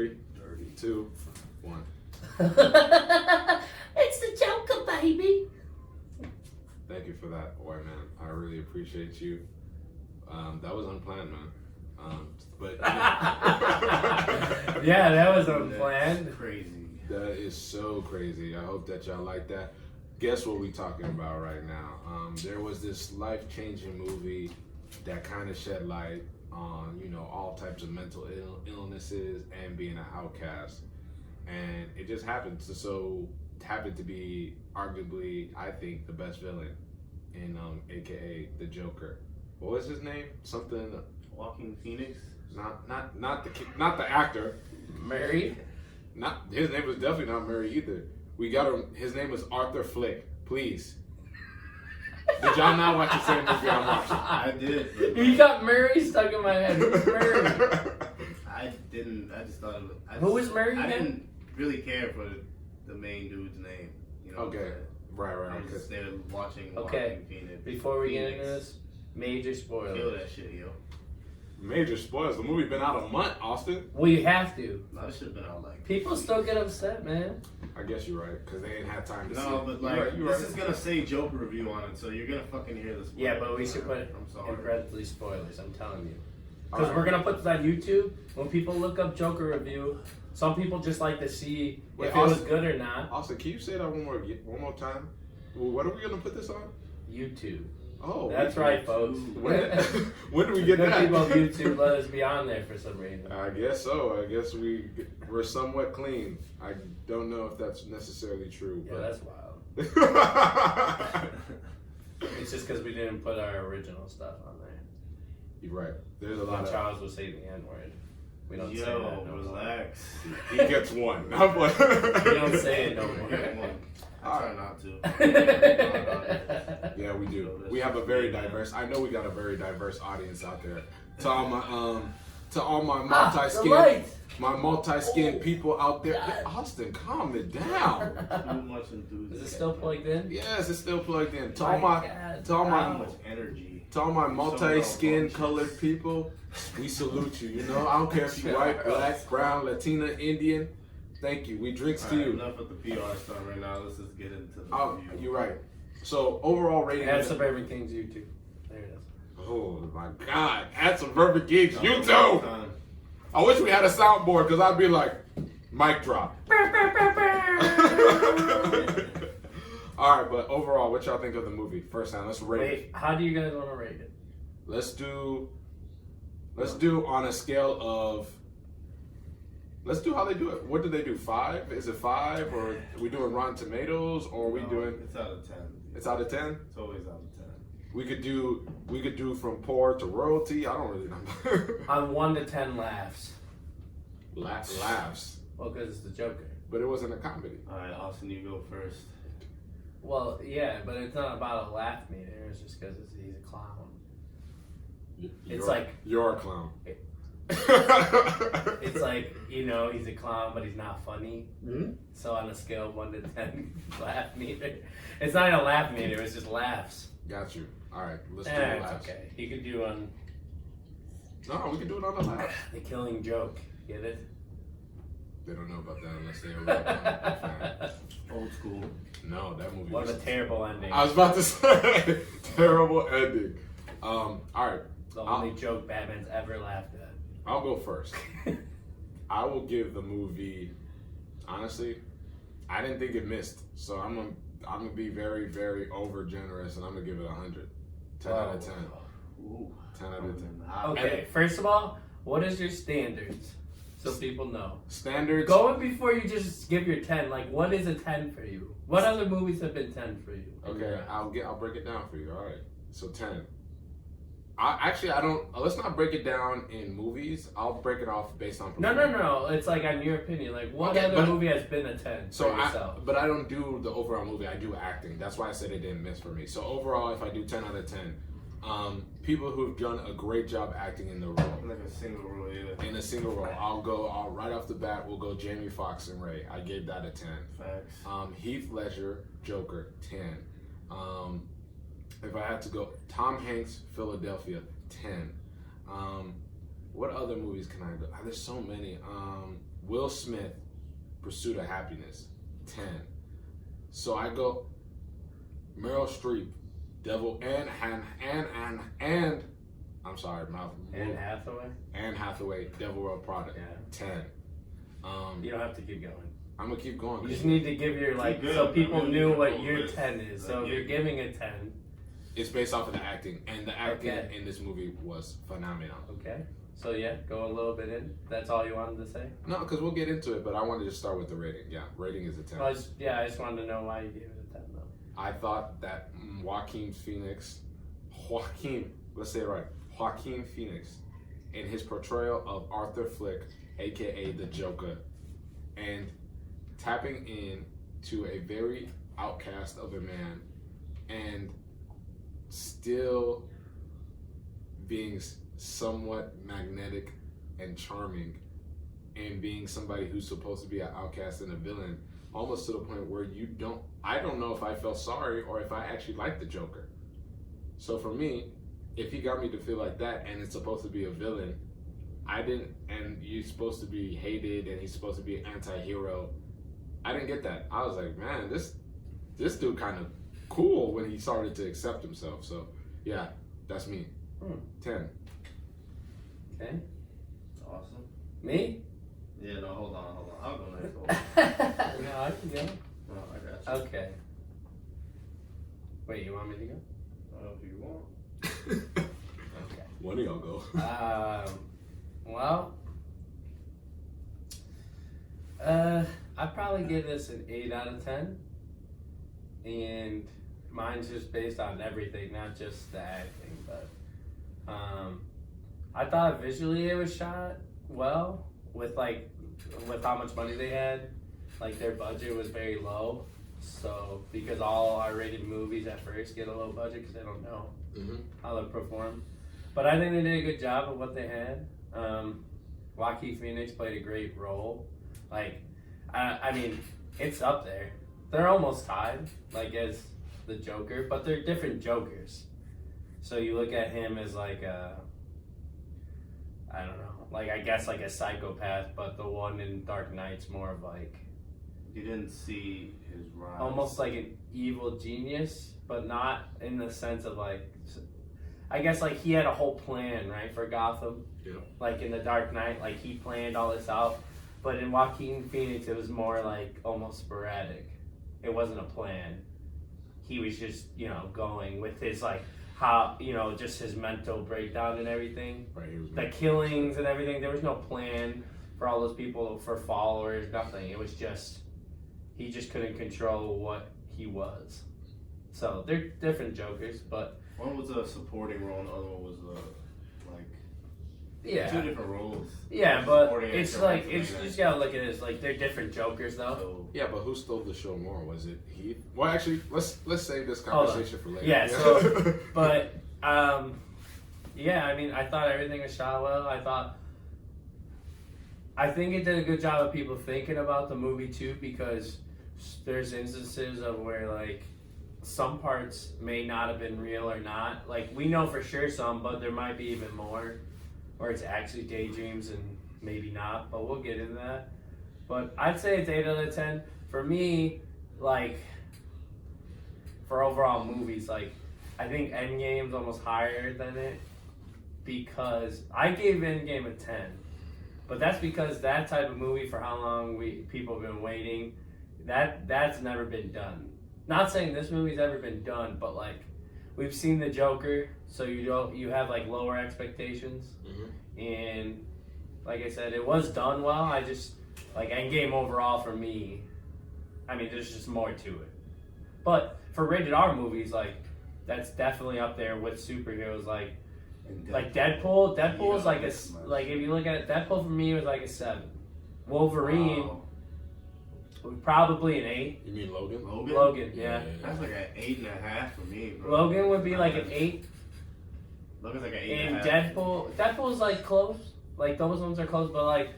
3, 2, 1. It's the Joker, baby. Thank you for that, white man. I really appreciate you. That was unplanned, man. But yeah, that was unplanned. That's crazy. That is so crazy. I hope that y'all like that. Guess what we talking about right now? There was this life-changing movie that kind of shed light on, all types of mental illnesses and being an outcast. And it just happened to be arguably, I think, the best villain in AKA the Joker. What was his name? Something. Walking Phoenix. Not the actor. Mary. Not his name was definitely not Murray either. We got him. His name was Arthur Flick. Please. Did y'all not watch the same movie I'm watching? I did. You got Mary stuck in my head. Who's Mary? I didn't. I just thought it was. Who was Mary I again? didn't really care for the main dude's name. You know. Okay. Right. I was just there watching. Okay. Walking Phoenix. Before we get into this, major spoilers. Kill that shit, yo. Major spoilers. The movie been out a month, Austin. We have to. No, this should have been out like. People still get upset, man. I guess you're right, because they ain't had time to see No, it. but You're this right. is gonna say Joker review on it, so you're gonna fucking hear this. Yeah, but we should put I'm sorry. in parentheses spoilers. I'm telling you, All because right. we're gonna put this on YouTube. When people look up Joker review, some people just like to see Wait, if it was Austin- good or not. Austin, can you say that one more time? Well, what are we gonna put this on? YouTube. Oh, That's right, folks. When do we get Good that? people of YouTube let us be on there for some reason. I guess so. I guess we're somewhat clean. I don't know if that's necessarily true. Yeah, that's wild. But It's just because we didn't put our original stuff on there. you're right. There's a lot And of. Charles will say the N word. We don't say that. Yo, No more. relax. He gets one. I'm like- We don't say it no You more. get one. I try not to. Yeah, we do. We have a very diverse. I know we got a very diverse audience out there. To all my multi-skinned people out there. God. Austin, calm it down. Too much enthusiasm. Is it still plugged in? Yes, it's still plugged in. To all My my, God. to all Too my, much energy. to all my multi-skin So colored people, we salute you. You know, I don't care if you white, black, brown, Latina, Indian. Thank you. We drinks to Alright, you. enough with the PR stuff right now. Let's just get into the Oh, review. you're right. So overall rating. At Suburban Kings YouTube. There it is. Oh my God! At Suburban Kings, No, you no too. time. I wish we had a soundboard because I'd be like, mic drop. All right, but overall, what y'all think of the movie? First time, let's rate it. Wait, how do you guys want to rate it? Let's do on a scale of. Let's do how they do it. What do they do? 5? Is it 5, or are we doing Rotten Tomatoes, or are we No, doing? It's out of 10. It's out of 10. It's always out of 10. We could do from poor to royalty. I don't really know. On 1 to 10 laughs. Laughs, Well, because it's the Joker. but it wasn't a comedy. All right, Austin, you go first. Well, yeah, but it's not about a laugh meter. It's just because he's a clown. It's like- you're a clown. It's like, he's a clown, but he's not funny. Mm-hmm. So on a scale of 1 to 10 laugh meter, it's not a laugh meter. It's just laughs. Got you. All right, let's do the It's laughs. okay. You could do on No, we can do it on the laugh. The Killing Joke. Get it? They don't know about that unless they're a real fan. Old school. No, that movie What was. a terrible ending. I was about to say terrible ending. All right, The only joke Batman's ever laughed at. I'll go first. I will give the movie. Honestly, I didn't think it missed, so I'm gonna be very, very over generous, and I'm gonna give it 100. 10 out of 10. Ooh. 10 out of 10. Okay, first of all, what is your standards? So people know. Standards. Going before you just give your 10, like what is a 10 for you? What other movies have been 10 for you? Okay, I'll break it down for you. All right, so 10. I don't. Let's not break it down in movies. I'll break it off based on. No. It's like on your opinion. Like what Okay, other but- movie has been a 10 So for yourself? but I don't do the overall movie. I do acting. That's why I said it didn't miss for me. So overall, if I do 10 out of 10, people who've done a great job acting in the role. Like a single role, yeah. In a single role, I'll right off the bat, we'll go Jamie Foxx and Ray. I gave that a 10. Facts. Heath Ledger, Joker, 10. If I had to go, Tom Hanks, Philadelphia, 10. What other movies can I go? There's so many. Will Smith, Pursuit of Happiness, 10. So I go Meryl Streep, Devil and I'm sorry, mouth. Anne Hathaway. Anne Hathaway, Devil Wears Prada, Yeah. 10. You don't have to keep going. I'm gonna keep going. You just need to give your like Good. so people Really knew what difficult your list. 10 is. So if you're giving a 10, It's based off of the acting, and the acting Okay. in this movie was phenomenal. okay. So yeah, go a little bit in. That's all you wanted to say. No, because we'll get into it, but I wanted to start with the rating. Yeah, rating is a 10. Well, I just wanted to know why you gave it a 10 though. I thought that Joaquin Phoenix, let's say it right, Joaquin Phoenix, in his portrayal of Arthur Flick, aka the Joker, and tapping in to a very outcast of a man, and still being somewhat magnetic and charming, and being somebody who's supposed to be an outcast and a villain, almost to the point where I don't know if I felt sorry or if I actually liked the Joker. So for me, if he got me to feel like that and it's supposed to be a villain, and you're supposed to be hated and he's supposed to be an anti-hero, I didn't get that. I was like, man, this dude kind of cool when he started to accept himself. So yeah, that's me. 10. Okay. Awesome. Me? Yeah, no, hold on. I'll go next. No, I can go. No, I got you. Okay. Wait, you want me to go? If you want. Okay. One of y'all go. Well, I'd probably give this an 8 out of 10. And mine's just based on everything, not just the acting. But I thought visually it was shot well with how much money they had. Like their budget was very low. So because all R-rated movies at first get a low budget because they don't know how they perform. But I think they did a good job of what they had. Joaquin Phoenix played a great role. Like, I mean, it's up there. They're almost tied, like as the Joker, but they're different Jokers. So you look at him as like I don't know, like I guess like a psychopath, but the one in Dark Knight's more of like You didn't see his rise. almost like an evil genius, but not in the sense of like, I guess like he had a whole plan, right, for Gotham. Yeah. Like in the Dark Knight, like he planned all this out. But in Joaquin Phoenix, it was more like almost sporadic. It wasn't a plan. He was just, going with his like how, just his mental breakdown and everything. Right, he was The killings and everything. There was no plan for all those people, for followers, nothing. It was just, he just couldn't control what he was. So they're different Jokers, but one was a supporting role, and the other one was yeah. two different roles. Yeah, but Supporting it's actor, like, right? you just gotta look at it as like, they're different Jokers though. So, Yeah, but who stole the show more? Was it Heath? Well, actually, let's save this Hold on. conversation for later. Yeah, so, but, yeah, I mean, I thought everything was shot well. I think it did a good job of people thinking about the movie too, because there's instances of where like some parts may not have been real or not. Like we know for sure some, but there might be even more where it's actually daydreams and maybe not, but we'll get into that. But I'd say it's 8 out of 10. For me, like, for overall movies, like, I think Endgame's almost higher than it because I gave Endgame a 10. But that's because that type of movie, for how long people have been waiting, that's never been done. Not saying this movie's ever been done, but like we've seen the Joker, so you have like lower expectations. And like I said, it was done well. I just like Endgame overall for me. I mean, there's just more to it. But for rated R movies, like that's definitely up there with superheroes. Like Deadpool. Deadpool is like like if you look at it, Deadpool for me was like a 7. Wolverine. Wow. Probably an 8. You mean Logan? Logan, yeah. That's like an 8.5 for me, bro. Logan would be like an 8. Logan's like an And 8.5. Deadpool's like close. Like those ones are close, but like,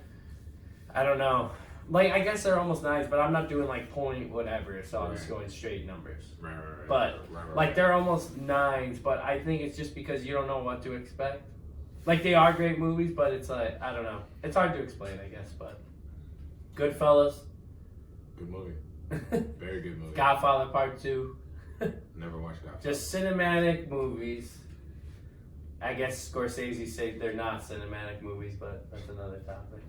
I don't know. Like I guess they're almost 9s, but I'm not doing like point whatever, so I'm just going straight numbers. Right. But right. like they're almost 9s, but I think it's just because you don't know what to expect. Like they are great movies, but it's like I don't know. It's hard to explain, I guess, but Goodfellas. Good movie. Very good movie. Godfather Part 2. Never watched Godfather. Just cinematic movies. I guess Scorsese said they're not cinematic movies, but that's another topic.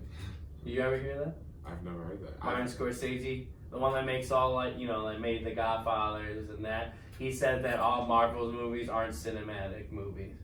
You ever hear that? I've never heard that. Martin Scorsese, the one that makes all like made the Godfathers and that. He said that all Marvel's movies aren't cinematic movies.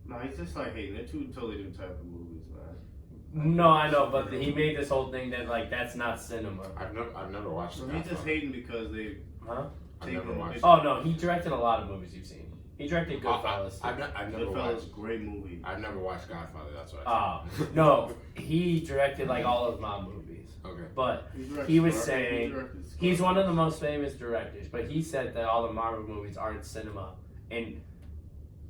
No, he's just like hating. They're two totally different type of movies, man. No, I know, but he made this whole thing that like that's not cinema. I've never watched So The he's just Godfather. hating because they. Huh? I've never watched. Oh no, he directed a lot of movies you've seen. He directed Goodfellas. I've never Goodfellas, watched. great movie. I've never watched Godfather. That's what I Oh said. no, he directed like all of my movies. Okay. But directed he was Scar- saying directed Scar- he's one of the most famous directors. But he said that all the Marvel movies aren't cinema, and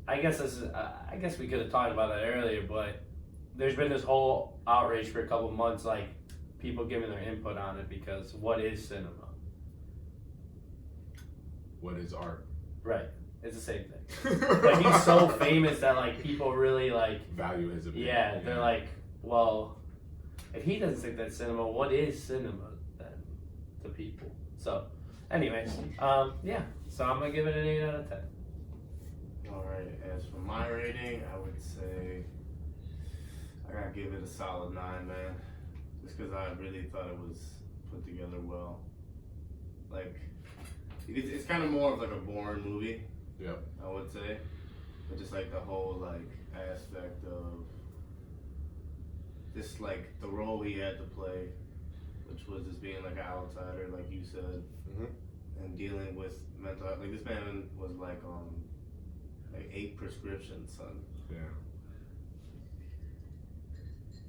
I guess this is. I guess we could have talked about that earlier, but there's been this whole outrage for a couple months, like people giving their input on it because what is cinema? What is art? Right, it's the same thing. But he's so famous that like people really like. Value his opinion. Yeah, they're like, well, if he doesn't think that's cinema, what is cinema then to people? So, anyways, yeah. So I'm gonna give it an 8 out of 10. Alright, as for my rating, I would say I gotta give it a solid 9, man. Just because I really thought it was put together well. Like, it's kind of more of like a boring movie. Yep. I would say, but just like the whole like aspect of just like the role he had to play, which was just being like an outsider, like you said, and dealing with mental. Like this man was like 8 prescriptions, son. Yeah.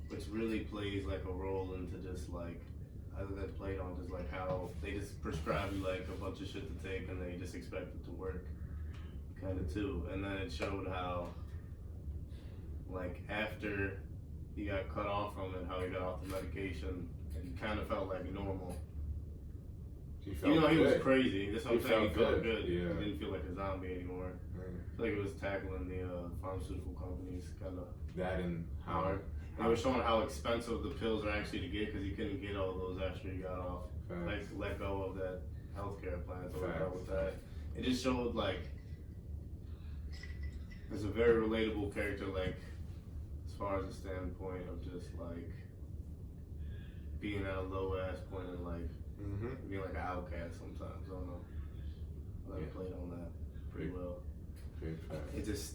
Which really plays like a role into just like, other than played on just like how they just prescribe you like a bunch of shit to take and they just expect it to work, kind of too. And then it showed how, like after he got cut off from it, how he got off the medication and he kind of felt like normal. He felt Even though he was good. crazy, that's what I'm He saying. He felt felt good, good. yeah. He didn't feel like a zombie anymore. I feel like it was tackling the pharmaceutical companies kind of That and how. hard. They were showing how expensive the pills are actually to get because you couldn't get all those after you got off. Like let go of that healthcare plan. So we got with that. It just showed like there's a very relatable character, like as far as the standpoint of just like being at a low ass point in life, being like an outcast sometimes. I don't know. I played on that pretty well. It just,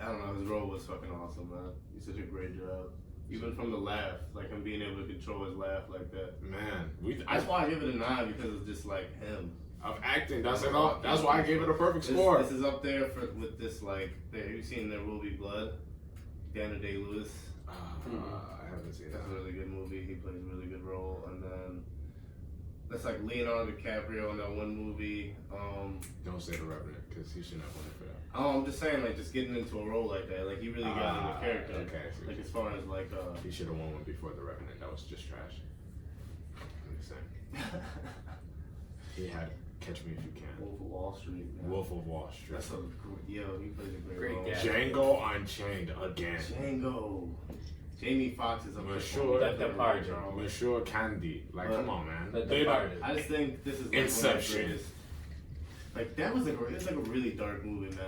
I don't know, his role was fucking awesome, man. He did such a great job. Even from the laugh, like him being able to control his laugh like that. Man, That's why I give it a 9 because it's just like him. Of acting, that's why I gave it a perfect score. This is up there with this like. Have you seen There Will Be Blood? Daniel Day-Lewis. I haven't seen That's that. a really good movie. He plays a really good role, and then that's like Leonardo DiCaprio in that one movie. Don't say The Revenant because he shouldn't have won it for that. Oh, I'm just saying, like, just getting into a role like that, like, he really got into character. Okay, I see what Like, you're as far as, like, He should have won one before The Revenant. That was just trash. I'm just saying. He had Catch Me If You Can. Wolf of Wall Street. Man. Wolf of Wall Street. That's he plays a great Great role. guy. Django Unchained again. Django. Jamie Foxx is up there. Monsieur The Departed. Monsieur Candy. Like, come on, man. The They- Departed. I just think this is like Inception. one of the greatest. Like that was like it was like a really dark movie, man.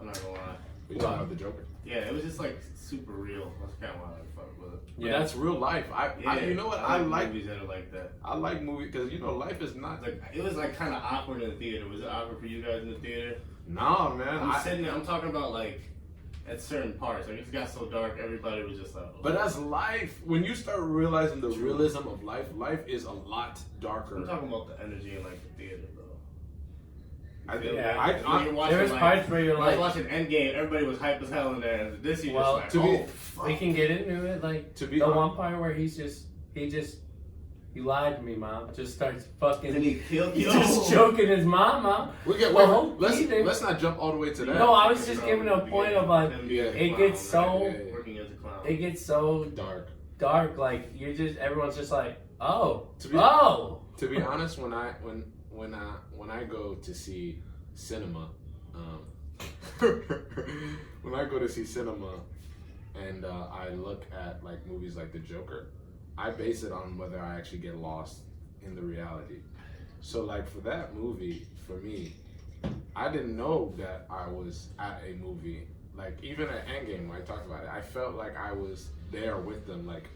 I'm not gonna lie. You talking about the Joker? Yeah, it was just like super real. That's kind of why I fuck with it. But that's real life. You know what? I like movies that are like that. I like movies because life is not Like it was like kind of awkward in the theater. Was it awkward for you guys in the theater? Nah, man. I'm sitting there. I'm talking about like at certain parts. Like it just got so dark. Everybody was just like. Oh. But that's life. When you start realizing the realism of life, life is a lot darker. I'm talking about the energy in like the theater though. I think. Yeah. When you're watching, There was like, parts where you're when I like, was watching Endgame, everybody was hype as hell in there. And this you're Well, just to like, be- oh, fuck. we can get into it. Like To be the honest- one part where he lied to me, mom. Just starts fucking. Then he killed He's you. just joking his mom, mom. Let's not jump all the way to that. No, I was just giving a point of like, Yeah. it gets so, Working as a clown. it gets so dark. dark. Like everyone's just like, oh, To be- oh. To be honest, when I go to see cinema, when I go to see cinema, and I look at like movies like The Joker, I base it on whether I actually get lost in the reality. So like for that movie, for me, I didn't know that I was at a movie. Like even at Endgame, when I talked about it, I felt like I was there with them. Like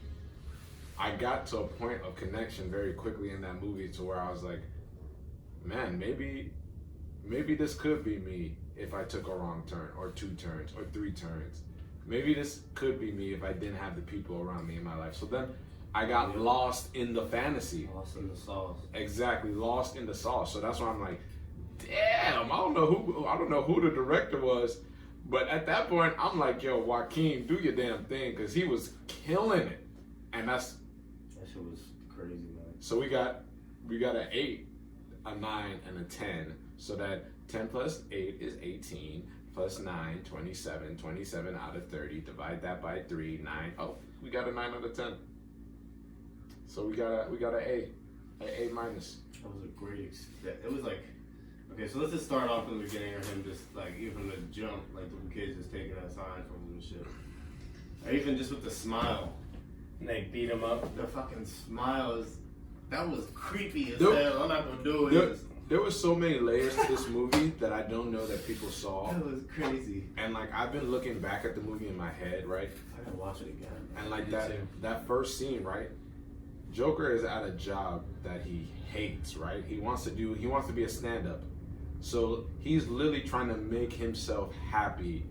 I got to a point of connection very quickly in that movie to where I was like, man, maybe this could be me if I took a wrong turn or 2 turns or 3 turns. Maybe this could be me if I didn't have the people around me in my life. So then I got lost in the fantasy. Lost in the sauce. Exactly, lost in the sauce. So that's why I'm like, damn, I don't know who the director was, but at that point I'm like, yo, Joaquin, do your damn thing, because he was killing it. And that shit was crazy, man. So we got an 8, a 9, and a 10. So that 10 plus 8 is 18, plus 9, 27. 27 out of 30. Divide that by 3, 9. Oh, we got a 9 out of 10. So we got an A minus. That was a great. It was like, okay, so let's just start off from the beginning of him just like even from the jump, like the kids just taking that sign from him and shit. Or even just with the smile. And they beat him up. The fucking smile that was creepy as hell. I'm not gonna do it. There were so many layers to this movie that I don't know that people saw. That was crazy. And like I've been looking back at the movie in my head, right? I gotta watch it again. And like that first scene, right? Joker is at a job that he hates, right? He wants to be a stand-up. So he's literally trying to make himself happy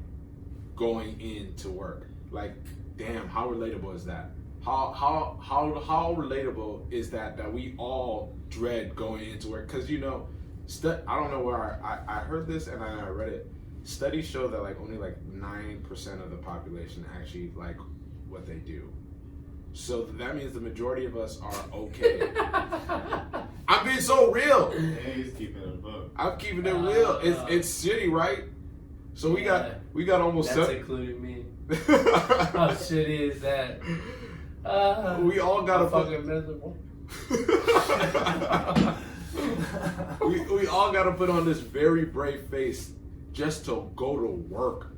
going into work. Like, damn, how relatable is that? How relatable is that we all dread going into work? Because you know, I don't know where I heard this and I read it. Studies show that like only like 9% of the population actually like what they do. So that means the majority of us are okay. I'm being so real. Yeah, he's keeping it a book. I'm keeping it real. It's shitty, right? So we got almost That's including me. How shitty is that? We all gotta fucking miserable. we all gotta put on this very brave face just to go to work.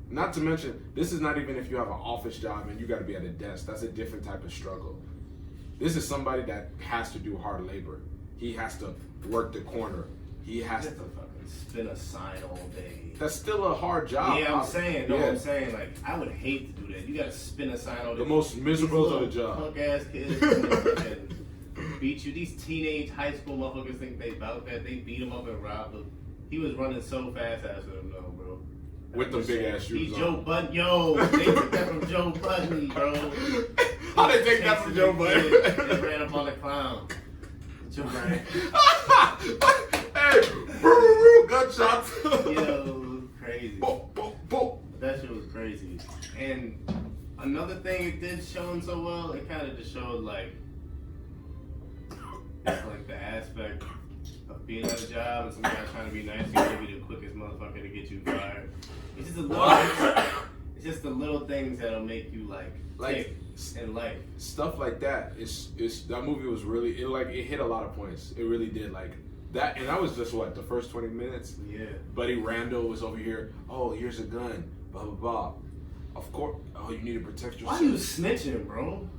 Not to mention, this is not even if you have an office job and you got to be at a desk. That's a different type of struggle. This is somebody that has to do hard labor. He has to work the corner. He has to fucking spin a sign all day. That's still a hard job. Yeah, I'm saying. Like, I would hate to do that. You got to spin a sign all day. The most miserable of the job. Punk ass kids and beat you. These teenage high school motherfuckers think they about that. They beat him up and robbed him. He was running so fast after them, though, bro. With the big ass shoes on. Joe Budden, they took that from Joe Budden, bro. How they take that from Joe Budden? They ran up on the clown. Joe Budden. Hey, gunshots. Yo, crazy. Boom, boom, boom. That shit was crazy. And another thing it did show him so well, it kind of just showed like the aspect of being at a job and somebody trying to be nice and give you the quickest motherfucker to get you fired. It's just the little things that'll make you like tick in life. Stuff like that. That movie was really it hit a lot of points. It really did like that, and that was just what the first 20 minutes. Yeah. Buddy Randall was over here. Oh, here's a gun. Blah blah blah. Of course. Oh, you need to protect yourself. Why you snitching, bro?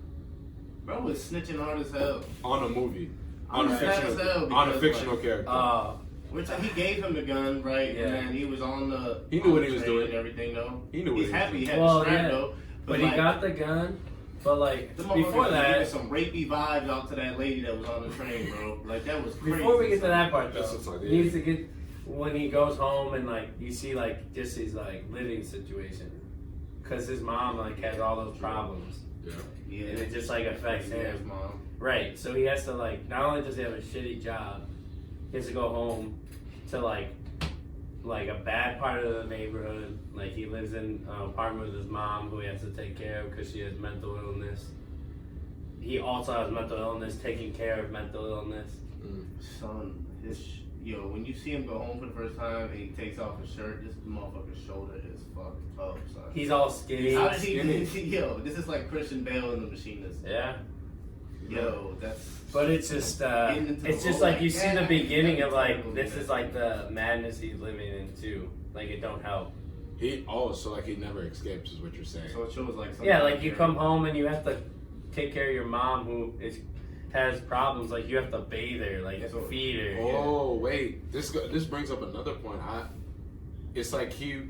Bro was snitching hard as hell on a movie. On a fictional character. Which he gave him the gun, right? Yeah. And he was on the. He knew what he was doing and everything, though. He knew what He's he was happy. doing. He had the strap, though. But he got the gun. But like before that, some rapey vibes out to that lady that was on the train, bro. Like that was crazy. Before we get to that part, though, like, he needs to get when he goes home and like you see like just his like living situation, because his mom like has all those problems. Yeah. And it just like affects him. His mom. Right. So he has to like not only does he have a shitty job, he has to go home to like a bad part of the neighborhood. Like he lives in an apartment with his mom who he has to take care of because she has mental illness. He also has mental illness, taking care of mental illness. Son, when you see him go home for the first time and he takes off his shirt, this motherfucker's shoulder is fucked up, son. He's all skinny. How did he this is like Christian Bale in The Machinist. Yeah. Yo, that's. But it's just like you see the beginning of like this is like the madness he's living in too. Like it don't help. So like he never escapes is what you're saying. So it shows like yeah, like you come home and you have to take care of your mom who has problems. Like you have to bathe her, like feed her. Oh wait, this brings up another point. It's like he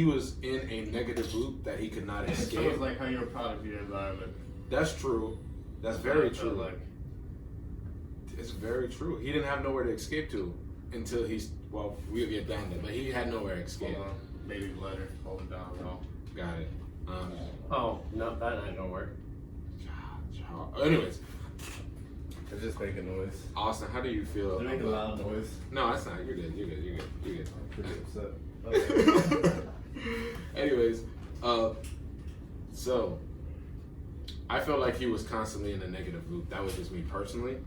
was in a negative loop that he could not escape. So it's like how you're a product of your environment. That's true. That's very true. Like it's very true. He didn't have nowhere to escape to until we'll get down there, but he had nowhere to escape. hold on, baby letter, hold it down, y'all. Got it. Oh no, that ain't gonna work. Anyways, It's just making noise. Austin, how do you feel? It's making a loud noise. No, that's not. You're good. You're good. I'm pretty upset. Okay. Anyways, so I felt like he was constantly in a negative loop. That was just me personally.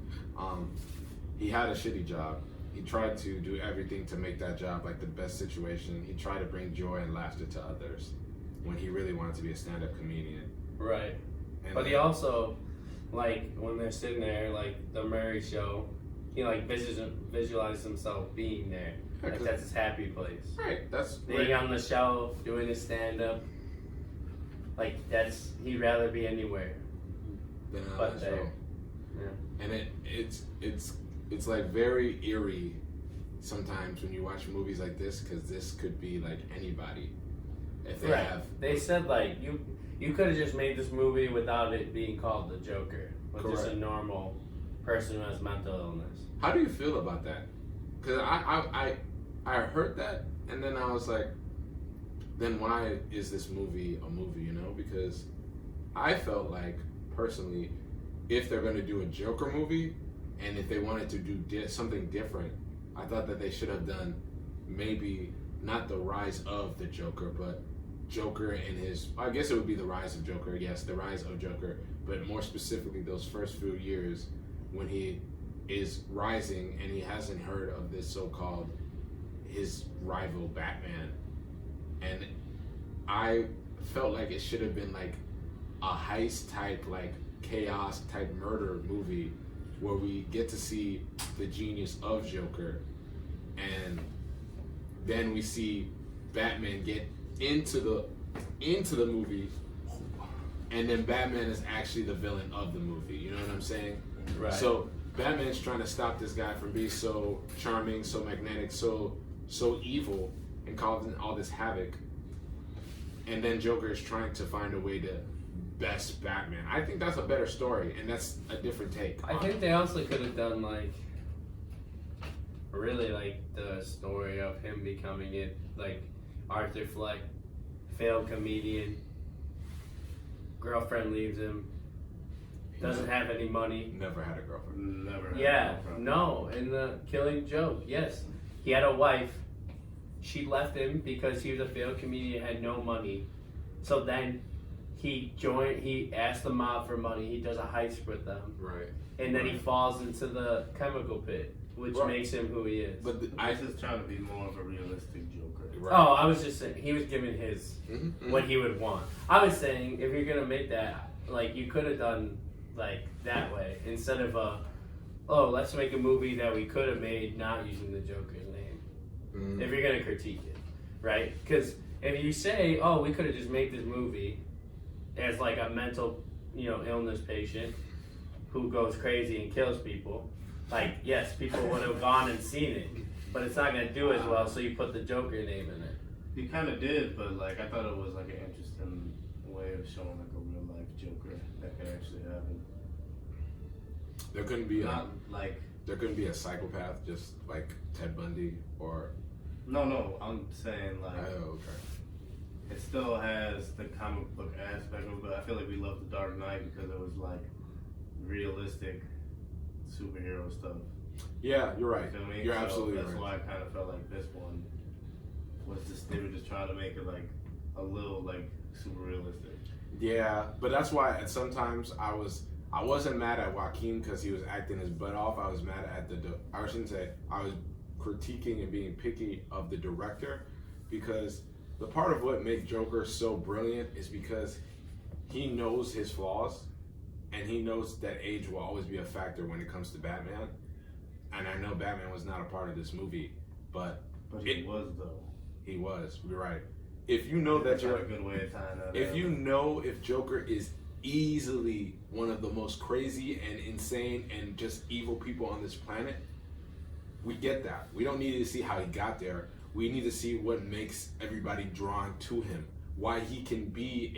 He had a shitty job. He tried to do everything to make that job like the best situation. He tried to bring joy and laughter to others when he really wanted to be a stand-up comedian. Right. And But he also, like, when they're sitting there, like, the Murray show, he, like, visualizes himself being there. Yeah, Like, that's his happy place. Right, that's Being on the show, doing his stand-up. Like, he'd rather be anywhere. But there. show. Yeah. And it's like very eerie sometimes when you watch movies like this, because this could be like anybody. If they Right. have, They said, like, you could have just made this movie without it being called The Joker. With just a Correct. normal person who has mental illness. how do you feel about that? Because I heard that, and then I was like, then why is this movie a movie? You know, because I felt like personally, if they're going to do a Joker movie, and if they wanted to do something different, I thought that they should have done maybe not the rise of the Joker, but Joker and I guess it would be the rise of Joker. Yes, the rise of Joker, but more specifically those first few years when he is rising and he hasn't heard of this so-called his rival Batman. And I felt like it should have been like a heist type, like chaos type murder movie where we get to see the genius of Joker, and then we see Batman get into the movie, and then Batman is actually the villain of the movie. You know what I'm saying? Right. So Batman's trying to stop this guy from being so charming, so magnetic, so evil, and causing all this havoc. And then Joker is trying to find a way to best Batman. I think that's a better story, and that's a different take. I think they also could have done, like, really, like, the story of him becoming it, like, Arthur Fleck, failed comedian, girlfriend leaves him, doesn't have any money. Never had a girlfriend. Never had a Yeah, girlfriend. no, in the Killing Joke, yes. He had a wife. She left him because he was a failed comedian, had no money. So then he asked the mob for money. He does a heist with them. Right. And then he falls into the chemical pit, which Right. makes him who he is. But I just trying to be more of a realistic Joker. Right. Oh, I was just saying, he was giving his, Mhm. what he would want. I was saying, if you're gonna make that, like, you could have done, like, that way, instead of, let's make a movie that we could have made not using the Joker's name. Mhm. If you're gonna critique it, right? Because if you say, oh, we could have just made this movie as, like, a mental, illness patient who goes crazy and kills people, like, yes, people would have gone and seen it, but it's not gonna do as well, so you put the Joker name in it. You kind of did, but like I thought it was like an interesting way of showing like a real life Joker that could actually happen. There couldn't be Not like there couldn't be a psychopath just like Ted Bundy or. no. I'm saying like Oh, okay. it still has the comic book aspect of it, but I feel like we love The Dark Knight because it was like realistic superhero stuff. Yeah, you're right. You feel me? You're So absolutely that's right. why I kind of felt like this one was just they were just trying to make it like a little like super realistic. Yeah, but that's why at sometimes I wasn't mad at Joaquin because he was acting his butt off. I was mad at I shouldn't say, I was critiquing and being picky of the director, because the part of what makes Joker so brilliant is because he knows his flaws, and he knows that age will always be a factor when it comes to Batman. And I know Batman was not a part of this movie, but He was though. he was. You're right. If you know that That's you're a good way of tying that. if up. you know if Joker is easily one of the most crazy and insane and just evil people on this planet. We get that. We don't need to see how he got there. We need to see what makes everybody drawn to him. Why he can be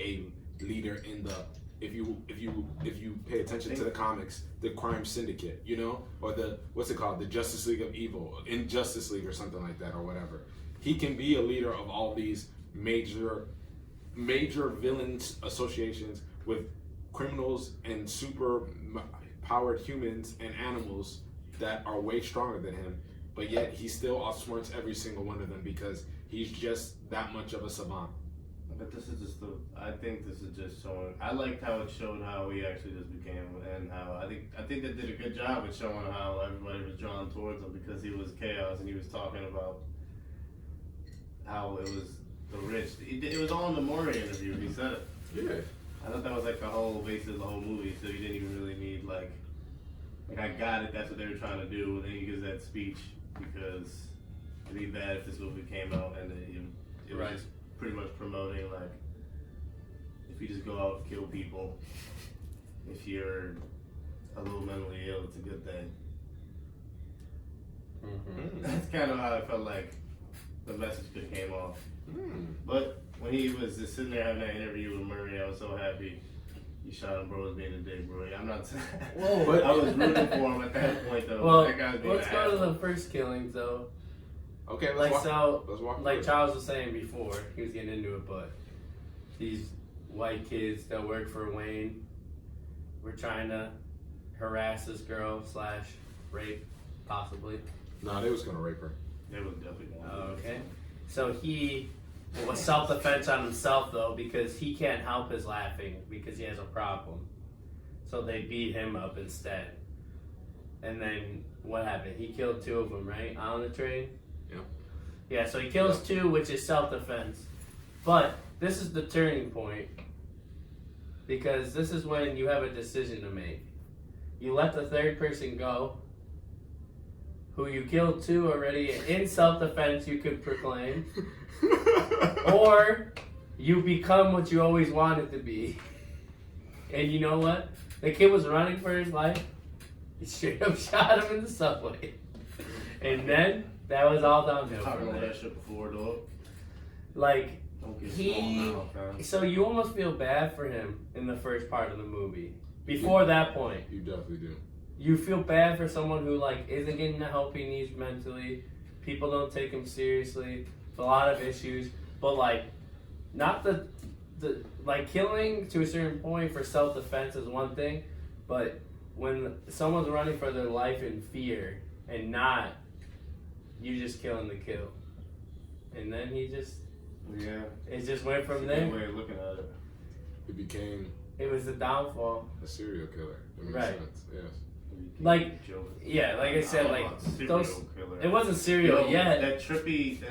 a leader in the, if you pay attention to the comics, the crime syndicate, you know, or the, what's it called, the Justice League of Evil, Injustice League or something like that, or whatever. He can be a leader of all these major villains associations with criminals and super powered humans and animals that are way stronger than him, but yet he still outsmarts every single one of them because he's just that much of a savant. But this is just I think this is just showing. I liked how it showed how he actually just became, and how I think they did a good job at showing how everybody was drawn towards him because he was chaos, and he was talking about how it was the rich. It was all in the Maury interview. He said it. Yeah. I thought that was like the whole basis of the whole movie, so you didn't even really need like I got it. That's what they were trying to do, and then he gives that speech because it'd be bad if this movie came out and it was just pretty much promoting like if you just go out and kill people, if you're a little mentally ill, it's a good thing. Mm-hmm. That's kind of how I felt like the message could have came off. But when he was just sitting there having that interview with Murray, I was so happy. He shot him, bro, was being a dick, bro. I'm not saying. Whoa. I was rooting for him at that point, though. Well, that guy's being let's an go to asshole. the first killings, though. Okay, Like, let's so, walk like through it. Charles was saying before, he was getting into it, but these white kids that work for Wayne were trying to harass this girl / rape, possibly. No, they was gonna rape her. They was definitely going to. Okay. So he was self-defense on himself, though, because he can't help his laughing because he has a problem. So they beat him up instead. And then what happened? He killed 2 of them, right? On the train? Yeah. Yeah, so he kills 2, which is self-defense. But this is the turning point. Because this is when you have a decision to make. You let the third person go, who you killed 2 already in self-defense, you could proclaim. Or you become what you always wanted to be. And you know what? The kid was running for his life. He straight up shot him in the subway. And then that was all downhill Talking from about there. that shit before, dog. Like, Don't get he. small now, fam. So you almost feel bad for him in the first part of the movie. Before that point. You definitely do. You feel bad for someone who like isn't getting the help he needs mentally. People don't take him seriously. A lot of issues, but like, not the like killing to a certain point for self-defense is one thing, but when someone's running for their life in fear and not, you just killing the kill, and then he just it just went from That's a there. good way of looking at it. He became It was the downfall. a serial killer. That makes Right. sense. Yes. Like, yeah, like I said, like those. Killer. It wasn't serial yet. That trippy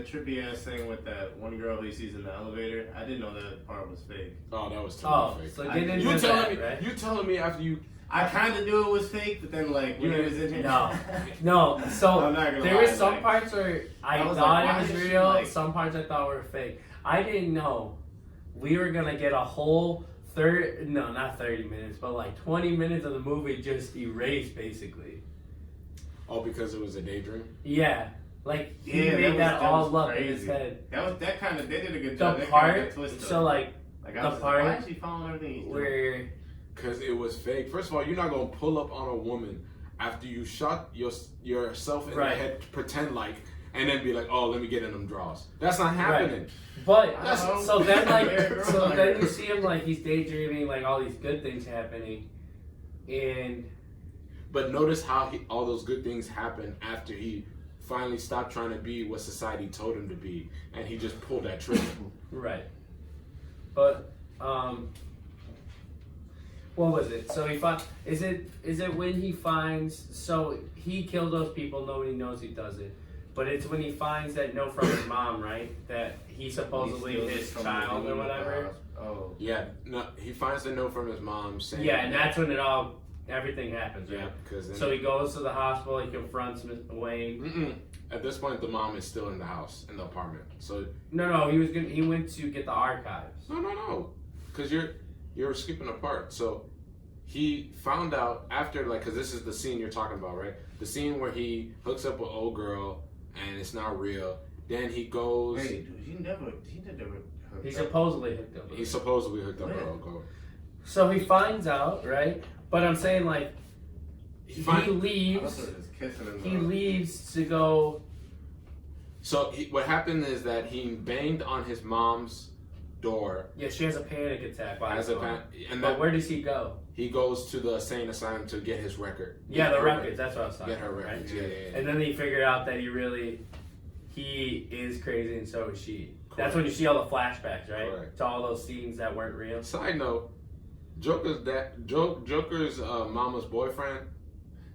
ass thing with that one girl he sees in the elevator. I didn't know that part was fake. Oh, that was Oh, totally fake. so get into You telling that, me? right? You telling me after you? I kind of knew it was fake, but then like when he was in here, No. So I'm not gonna there lie, were some like, parts where I I was thought like, why it was is she, real. like- Some parts I thought were fake. I didn't know we were gonna get a whole 30 minutes, but like 20 minutes of the movie just erased basically. Oh, because it was a daydream. Yeah, like he Yeah, made that all was up in his crazy. head. That kind of they did a good The job. They kinda part, got twisted. so like like the I was part like, why is she following everything he's doing? where Because it was fake. First of all, you're not gonna pull up on a woman after you shot yourself in Right. the head, pretend like, and then be like, "Oh, let me get in them draws." That's not happening. But Uh-oh. so then like Yeah, so girl. then you see him like he's daydreaming, like all these good things happening, and But notice how all those good things happen after he finally stopped trying to be what society told him to be, and he just pulled that trigger. right. But what was it? So he found is it when he finds so he killed those people, nobody knows he does it. But it's when he finds that note from his mom, right? That he supposedly He steals his from child the or whatever. house. Oh. Yeah, no, he finds the note from his mom saying, Yeah, and that's when everything happens, right? yeah, because So he goes to the hospital, he confronts Wayne. at this point the mom is still in the house, in the apartment. So No, he went to get the archives. no, because you're skipping a part. So he found out after, like, because this is the scene you're talking about, right? The scene where he hooks up with old girl and it's not real. Then he goes. Wait, dude, he never. He supposedly hooked up. He supposedly hooked up with old girl. So he finds out, right? But I'm saying, like, he leaves. He leaves to go. So what happened is that he banged on his mom's door. Yeah, she has a panic attack. But where does he go? He goes to the insane asylum to get his record. Yeah, the records. That's what I was talking about. Get her records. Right? Yeah. And then he figured out that he is crazy, and so is she. Correct. That's when you see all the flashbacks, right? Correct. To all those scenes that weren't real. Side note: Joker's mama's boyfriend.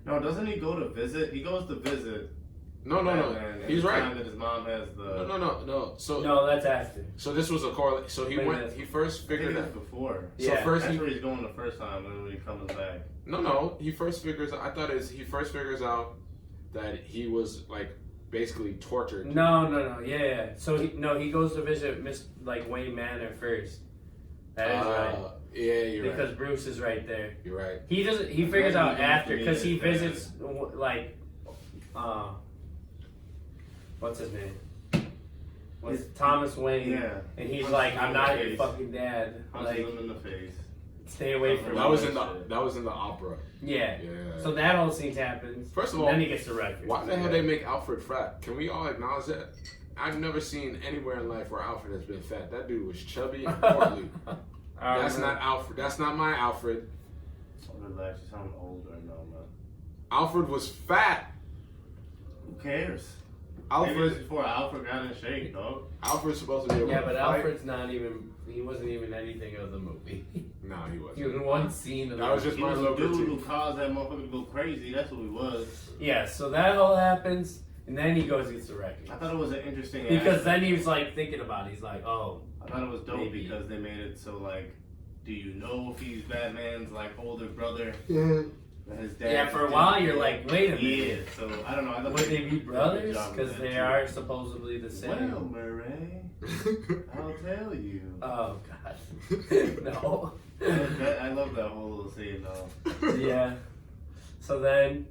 No, doesn't he go to visit? He goes to visit. No. He's right. Time that his mom has the. No. So no, that's after. So this was a correlation. So he went. He first figured out before. So first that's where he's going the first time, and then when he comes back. No. He first figures. I thought he first figures out that he was like basically tortured. No. Yeah. So he goes to visit Wayne Manor first. That is right. Yeah, you're right. Because Bruce is right there. You're right. He doesn't. He figures out after because he visits what's his name? What's Thomas Wayne? Yeah. And he's like, I'm not your fucking dad. Punches him in the face. Stay away from me. That was in the opera. Yeah. So that whole scene happens. First of all, then he gets the record. Why the hell they make Alfred fat? Can we all acknowledge that? I've never seen anywhere in life where Alfred has been fat. That dude was chubby and portly. That's not Alfred. That's not my Alfred. Relax, you sound older now, man. Alfred was fat. Who cares? Alfred before Alfred got in shape, dog. Alfred's supposed to be able to fight. Alfred's not even. He wasn't even anything of the movie. No, he wasn't. He was in one scene. That was just my little dude who caused that motherfucker to go crazy. That's what he was. Yeah. So that all happens, and then he goes and gets the record. I thought it was an interesting. Because then he was like thinking about it. He's like, oh. I thought it was dope because they made it so like, do you know if he's Batman's like older brother? Yeah. His dad. Yeah, for a while you're like, wait a minute. Yeah, so I don't know. Would they be brothers? Because they are supposedly the same. Well, Murray, I'll tell you. Oh God, no. I love that whole little scene though. Yeah. So then,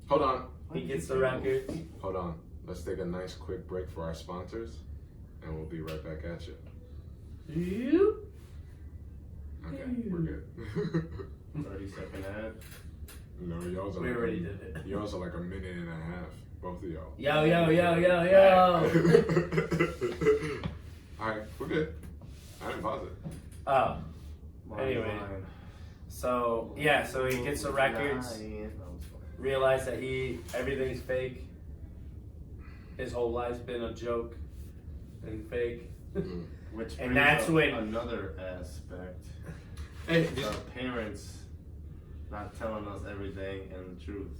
hold on. He gets the record. Hold on. Let's take a nice quick break for our sponsors, and we'll be right back at you. Okay, we're good. 30-second ad. No, y'all we already did it. Y'all are like a minute and a half, both of y'all. Yo. All right, we're good. I didn't pause it. Oh. Anyway. So yeah, so he gets the records. Realize that everything's fake. His whole life's been a joke and fake. Which and that's when another aspect. Hey, our parents not telling us everything and the truth.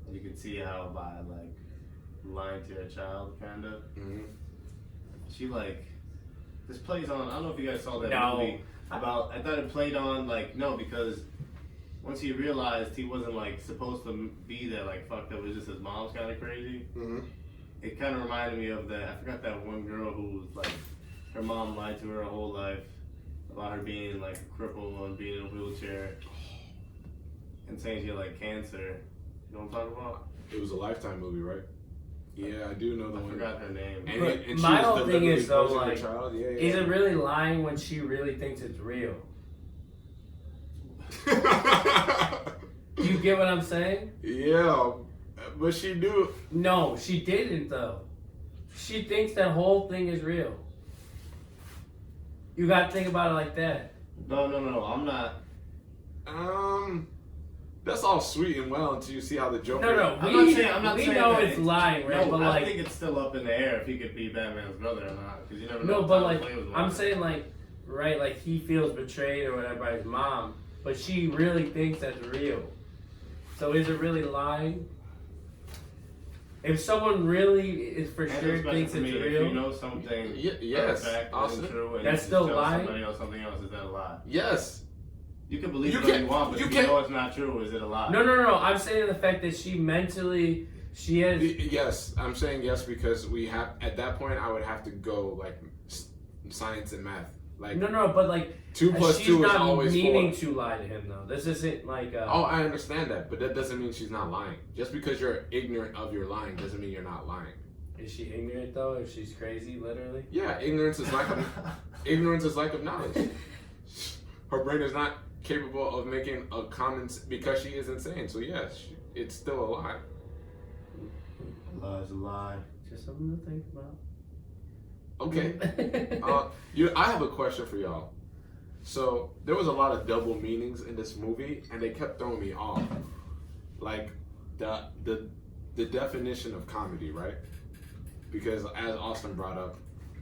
And you can see how by like lying to your child, kind of. Mm-hmm. She like this plays on. I don't know if you guys saw that movie about. I thought it played on like because once he realized he wasn't like supposed to be that like fucked up. It was just his mom's kind of crazy. Mm-hmm. It kind of reminded me of that. I forgot that one girl who was like her mom lied to her whole life about her being like a cripple and being in a wheelchair. And saying she had like cancer. You know what I'm talking about? It was a Lifetime movie, right? Yeah, I do know the one. I forgot her name. And my whole thing is though, like, is it really lying when she really thinks it's real? You get what I'm saying? Yeah, but she do. No, she didn't though. She thinks that whole thing is real. You gotta think about it like that. No, I'm not. That's all sweet and well until you see how the Joker. No. I'm not saying know that it's lying, right? No, but I think it's still up in the air if he could be Batman's brother or not, because you never know. No, but like I'm saying, like he feels betrayed or whatever by his mom, but she really thinks that's real. So is it really lying? If someone really is for sure thinks it's real, if you know something, yes, isn't true, and that's still lying. Somebody else something else, is that a lie? Yes. You can believe what you want, but if you know it's not true, is it a lie? No. I'm saying the fact that she has. Yes, I'm saying yes because we have at that point I would have to go like science and math. Like no, but like 2 plus she's 2 is not always 4. meaning to lie to him though. This isn't like. Oh, I understand that, but that doesn't mean she's not lying. Just because you're ignorant of your lying doesn't mean you're not lying. Is she ignorant though? If she's crazy, literally. Yeah, ignorance is lack of knowledge. Her brain is not capable of making a comment because she is insane. So yes, it's still a lie. A lie is a lie. Just something to think about. Okay. I have a question for y'all. So there was a lot of double meanings in this movie, and they kept throwing me off. Like the definition of comedy, right? Because as Austin brought up,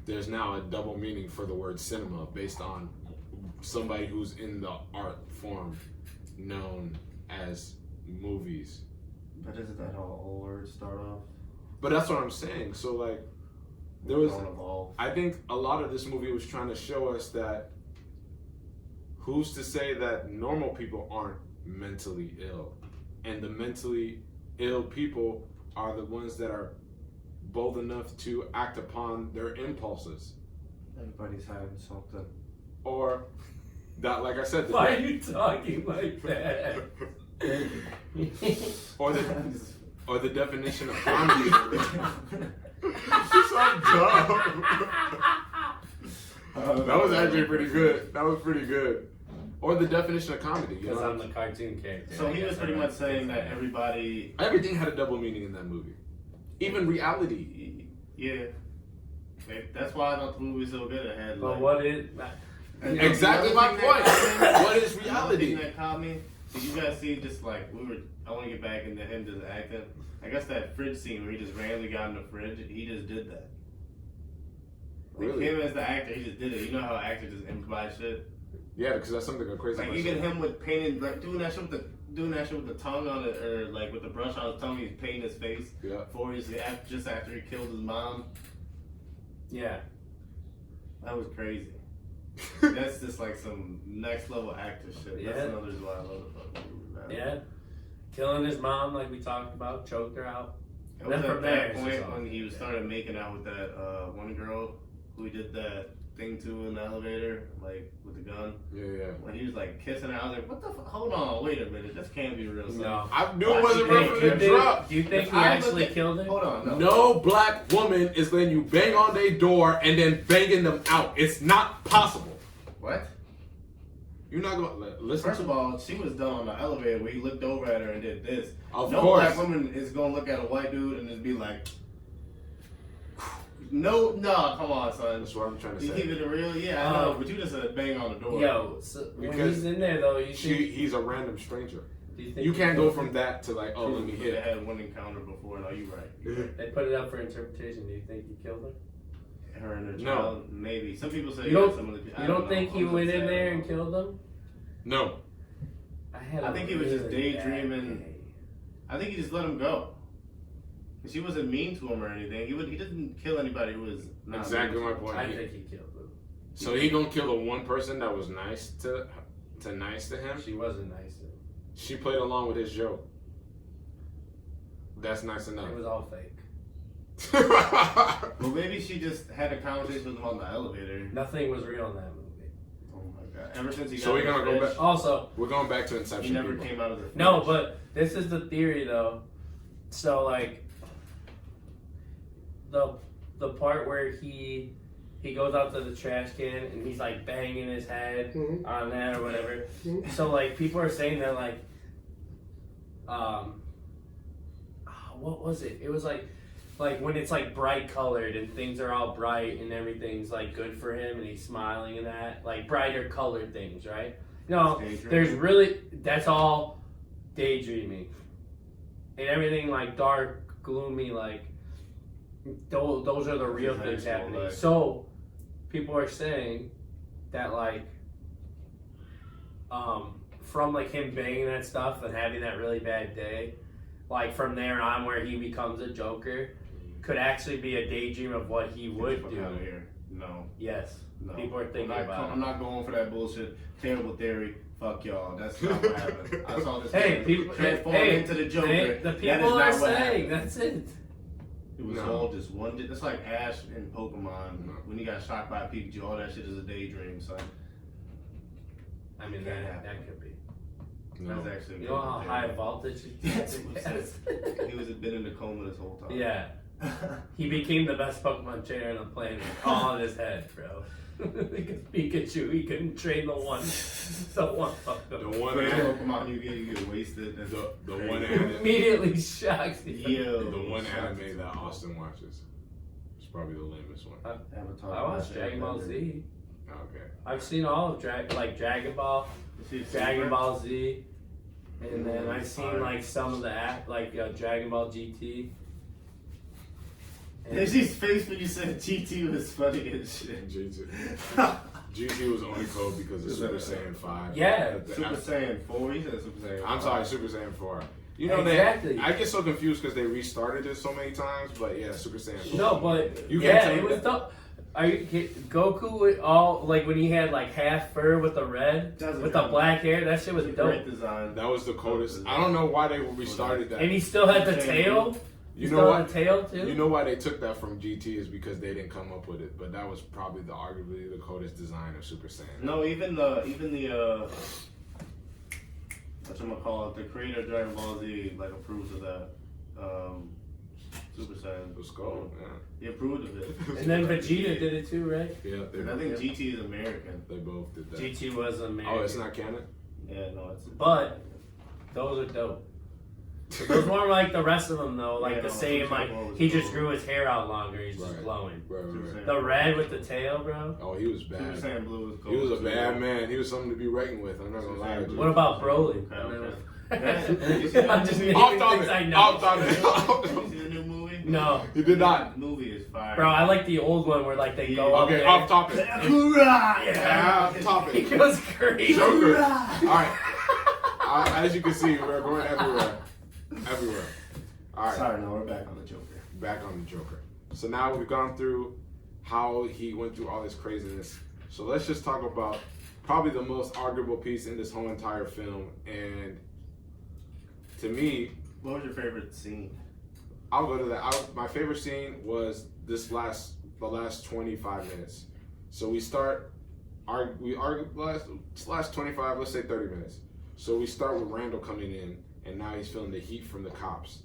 there's now a double meaning for the word cinema based on somebody who's in the art form known as movies. But isn't that how all words start off? But that's what I'm saying. So like, there was. Don't evolve. I think a lot of this movie was trying to show us that who's to say that normal people aren't mentally ill, and the mentally ill people are the ones that are bold enough to act upon their impulses, Everybody's having something. or that, like I said, Why are you talking like that? or the definition of comedy. That was actually pretty good. That was pretty good. Or the definition of comedy. You Because know? I'm the cartoon character. So he was pretty much saying that everybody. Everything had a double meaning in that movie. Even reality. Yeah. That's why I thought the movie was so good. It had But like. what is? Exactly my point. What is reality? That caught me. Did you guys see just like I want to get back into him just acting. I guess that fridge scene where he just randomly got in the fridge. He just did that. Like Really? him as the actor, he just did it. You know how actors just improvise shit. Yeah, because that's something crazy. Like you get him with painting, like doing that shit with the tongue on it, or like with the brush on his tongue. He's painting his face. Yeah. Just after he killed his mom. Yeah. That was crazy. That's just like some next level actor shit. Yeah. That's another reason why I love the fucking movie, man. Yeah. Killing his mom, like we talked about, choked her out. It Then was from at there, that it's point just when on. he started making out with that one girl who he did that thing to in the elevator, like with the gun. Yeah. When he was like kissing her, I was like, "What the? Hold on, wait a minute, this can't be real." Son. No. I knew it wasn't real from Do you the think- drop. Do you think If he I actually look at- killed her? Hold on, No black woman is letting you bang on their door and then banging them out. It's not possible. What? You're not gonna listen. First of all, she was done on the elevator where he looked over at her and did this. Of no course. black woman is gonna look at a white dude and just be like, no, come on, son. That's what I'm trying to You keep say. it real, yeah, I know, but you just said bang on the door. Yo, so when Because he's in there though, you think, He's a random stranger. do you think You he can't go killed from her? that to like, oh, let me They hit. had one encounter before. No, you right. They put it up for interpretation. Do you think he killed her? Her and her No. child, maybe. Some people say You don't- some of the. You don't think he went in there and killed them? No. I think he was just really daydreaming. bad day. I think he just let him go. She wasn't mean to him or anything. He didn't kill anybody who was not Exactly mean my to him. point. I think he killed them. So he gonna kill the one person that was nice to him. She wasn't nice to him. She played along with his joke. That's nice enough. It was all fake. Well, maybe she just had a conversation with him on the elevator. Nothing was real in that movie. Oh my god! Ever since he got So we're in the gonna go fridge, back. Also, We're going back to he Inception. never people. came out of the fridge. no, but this is the theory though. So like the part where he goes out to the trash can and he's like banging his head on that or whatever. So like people are saying that like what was it? It was like when it's like bright colored and things are all bright and everything's like good for him and he's smiling and that, like brighter colored things, right? No, Daydreaming. there's really, that's all daydreaming. And everything like dark, gloomy, like those are the real His things actual happening. life. So people are saying that like from like him banging that stuff and having that really bad day, like from there on where he becomes a Joker, could actually be a daydream of what he would Get the fuck out of do. here. No. Yes. No. People are thinking about it. I'm not going for that bullshit. Terrible theory. Fuck y'all. That's not what happened. I saw this Hey, guy people, transform hey, into the Joker. hey, the That is people not are what saying happened. that's it. It was all just one. It's like Ash in Pokemon when he got shocked by Pikachu. All that shit is a daydream, son. I mean, that could be. That's actually. You know how high voltage it is? He was been in the coma this whole time. Yeah. He became the best Pokemon trainer on the planet, all in his head, bro. Because Pikachu, he couldn't train the one fucked up. The one Pokemon you get wasted. The one anime immediately shocks you. The one anime that Austin watches. It's probably the lamest one. I watched Dragon Ball Z. Okay. I've seen all of Dragon Ball, Dragon Ball Z, and then I've seen like some of the Dragon Ball GT. There's his face when you said GT was funny as shit. GT was only code because of Super Saiyan 5. Yeah. Super Saiyan 4. He said Super Saiyan 5. I'm sorry, Super Saiyan 4. You know exactly. I get so confused because they restarted it so many times, but yeah, Super Saiyan 4. No, but it was dope. Goku with all like when he had like half fur with the red with the black hair? That shit was dope. Great design. That was the coldest. I don't know why they restarted that. And he still had the tail. You know what? Tail too? You know why they took that from GT is because they didn't come up with it, but that was probably arguably the coldest design of Super Saiyan. No, even the whatchamacallit, the creator of Dragon Ball Z like approves of that. Super Saiyan. The skull, yeah. He approved of it. And then Vegeta did it too, right? Yeah. I think GT is American. They both did that. GT was American. Oh, it's not canon? Yeah, no, it's. But those are dope. Those weren't like the rest of them though, like the same, like he just grew his hair out longer, he's just glowing. Right. The red with the tail, bro. Oh, he was bad. Super Saiyan Blue was cool. He was a bad man. He was something to be reckoned with. I'm not gonna lie to you. What about Broly? I'm just naming things I know. Off topic. You see the new movie? No. He did not. The movie is fire. Bro, I like the old one where like they go up there. Off topic. Yeah. Off topic. He goes crazy. Joker. Alright. As you can see, we're going everywhere. Everywhere. Alright. Sorry, no, we're back on the Joker. Back on the Joker. So now we've gone through how he went through all this craziness. So let's just talk about probably the most arguable piece in this whole entire film. And to me, what was your favorite scene? I'll go to that. My favorite scene was the last 25 minutes. So we start, last 25, let's say 30 minutes. So we start with Randall coming in, and now he's feeling the heat from the cops.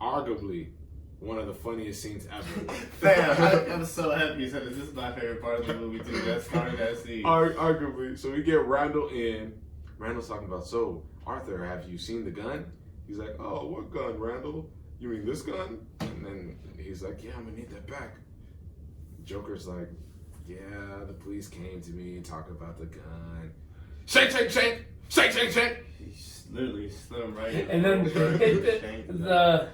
Arguably, one of the funniest scenes ever. Damn, I'm so happy you said this. This is my favorite part of the movie too. That started that scene. Arguably. So we get Randall in. Randall's talking about, so, Arthur, have you seen the gun? He's like, oh, what gun, Randall? You mean this gun? And then he's like, yeah, I'm gonna need that back. Joker's like, yeah, the police came to me talking about the gun. Shake, shake, shake! Shake, shake, shake! He literally slid him right in. And then the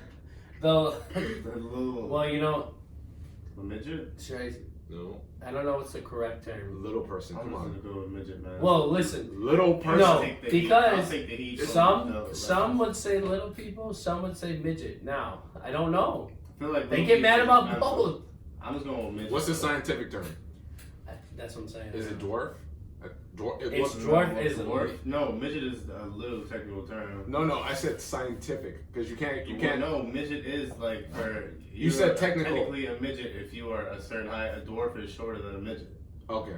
little, well, you know, the midget? No. I don't know what's the correct term. Little person, come I'm on. just gonna go with midget, man. Well, listen. Little person. No, because some some would say little people, some would say midget. Now, I don't know. I feel like They get mad about both. I'm just going with midget. What's the scientific term? That's what I'm saying. Is it dwarf? It's dwarfism. Dwarf? No, midget is a little technical term. No, I said scientific because you can't. No, midget is like where you said technical. Technically, a midget if you are a certain height. A dwarf is shorter than a midget. Okay,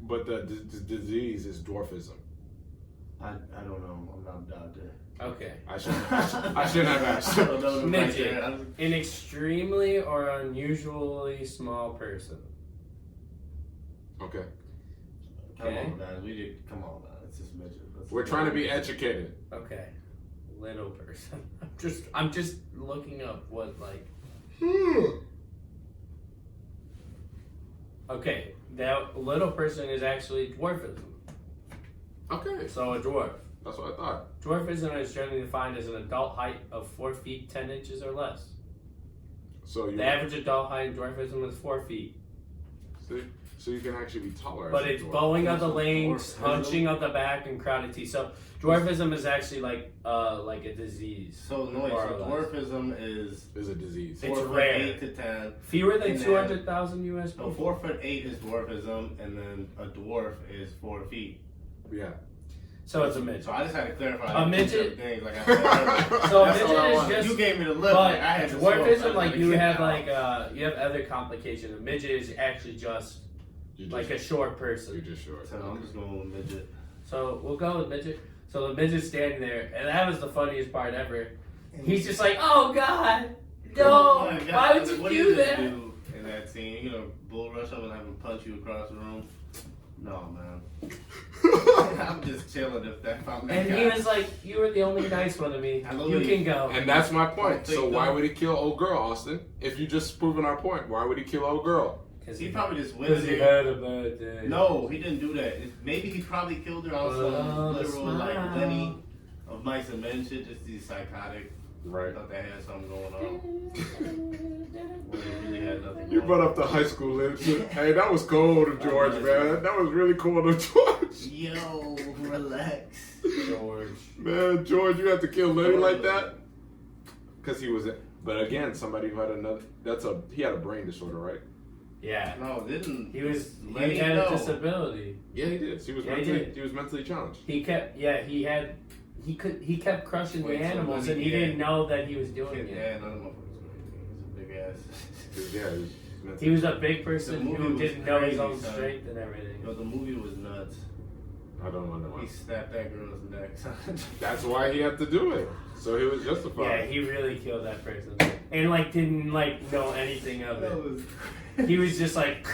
but the disease is dwarfism. I don't know. I'm not a doctor. Okay. I shouldn't have asked. I don't know the Midget, right an extremely or unusually small person. Okay. Come on, man. Come on, man. It's just midget. We're trying to be educated. Okay. Little person. I'm just looking up what like. Okay, that little person is actually dwarfism. Okay. So a dwarf. That's what I thought. Dwarfism is generally defined as an adult height of 4 feet 10 inches or less. So The average adult height in dwarfism is 4 feet. So you can actually be taller. But it's bowing of the legs, hunching of the back, and crowded teeth. So dwarfism is actually like a disease. So dwarfism is a disease. It's 4 rare. 8 to 10. Fewer than 200,000 U.S. people. No, 4'8" is dwarfism, and then a dwarf is 4 feet. Yeah. So it's a midget. So I just had to clarify. A midget? Things, like I said, So a that's all I midget is wanted. just. You gave me the look. But Like, I had to dwarfism, swap. like you have like you have other complications. A midget is actually just like a short person. You're just short. So I'm just going with midget. So we'll go with midget. So the midget's standing there, and that was the funniest part ever. He's just like, "Oh God, no! Why would you what do that?" Do in that scene, you know, bull rush up and have him punch you across the room. No, man. I'm just chilling if that found that And guy. he was like, "You were the only nice one to me. You can go." And that's my point. So why would he kill old girl, Austin? If you just proven our point, why would he kill old girl? Because he probably just went Because he had a bad day. No, he didn't do that. Maybe he probably killed her on some literal like Lenny of Mice and Men shit. Just these psychotic. Right. Thought they had something going on. When they really had nothing You going brought on. up the high school live shit. Hey, that was cold of George, man. That was really cool of George. Yo, relax. George. Man, George, you have to kill Lenny like that? Because he was, but again, somebody who had he had a brain disorder, right? Yeah. No, didn't. He Lenny, had no. a disability. Yeah, he did. He was mentally challenged. He kept crushing Wait, the so animals, Lenny and he had- didn't know that he was doing it. Yeah, none of them was a big ass. Yeah, he was mentally He was a big person The movie who was didn't know his crazy, own son. strength and everything. Yo, the movie was nuts. I don't wonder why. He snapped that girl's neck. That's why he had to do it. So he was Yeah, justified. he really killed that person, and like didn't like know anything of That it. was. He was just like,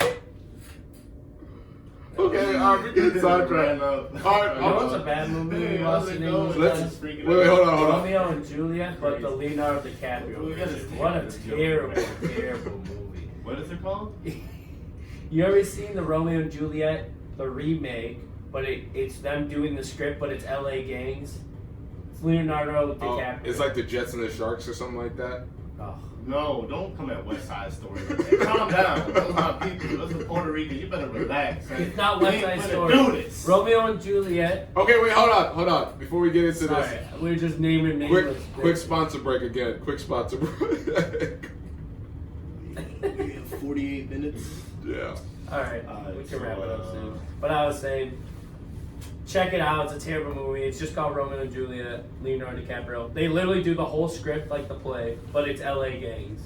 Okay, we get sidetracked. All right, you know what's a bad movie we watched in English? Let's- Wait, wait, hold on. Romeo and Juliet, but the Leonardo DiCaprio We gotta version. stick What a with this joke, terrible, man. terrible movie. What is it called? You ever seen the Romeo and Juliet, the remake, but it's them doing the script, but it's LA gangs? It's Leonardo DiCaprio. It's like the Jets and the Sharks or something like that. Oh. No, don't come at West Side Story. Calm down. Those are my people. Those are Puerto Rican. You better relax. It's not We West ain't Side finna Story. Do this. Romeo and Juliet. Okay, wait, hold on. Before we get into Sorry, this, we're just naming names. quick sponsor break again. Quick sponsor break. We have 48 minutes. Yeah. Alright, we can wrap it up so, soon. But I was saying, check it out. It's a terrible movie. It's just called Romeo and Juliet, Leonardo DiCaprio. They literally do the whole script like the play, but it's LA gangs.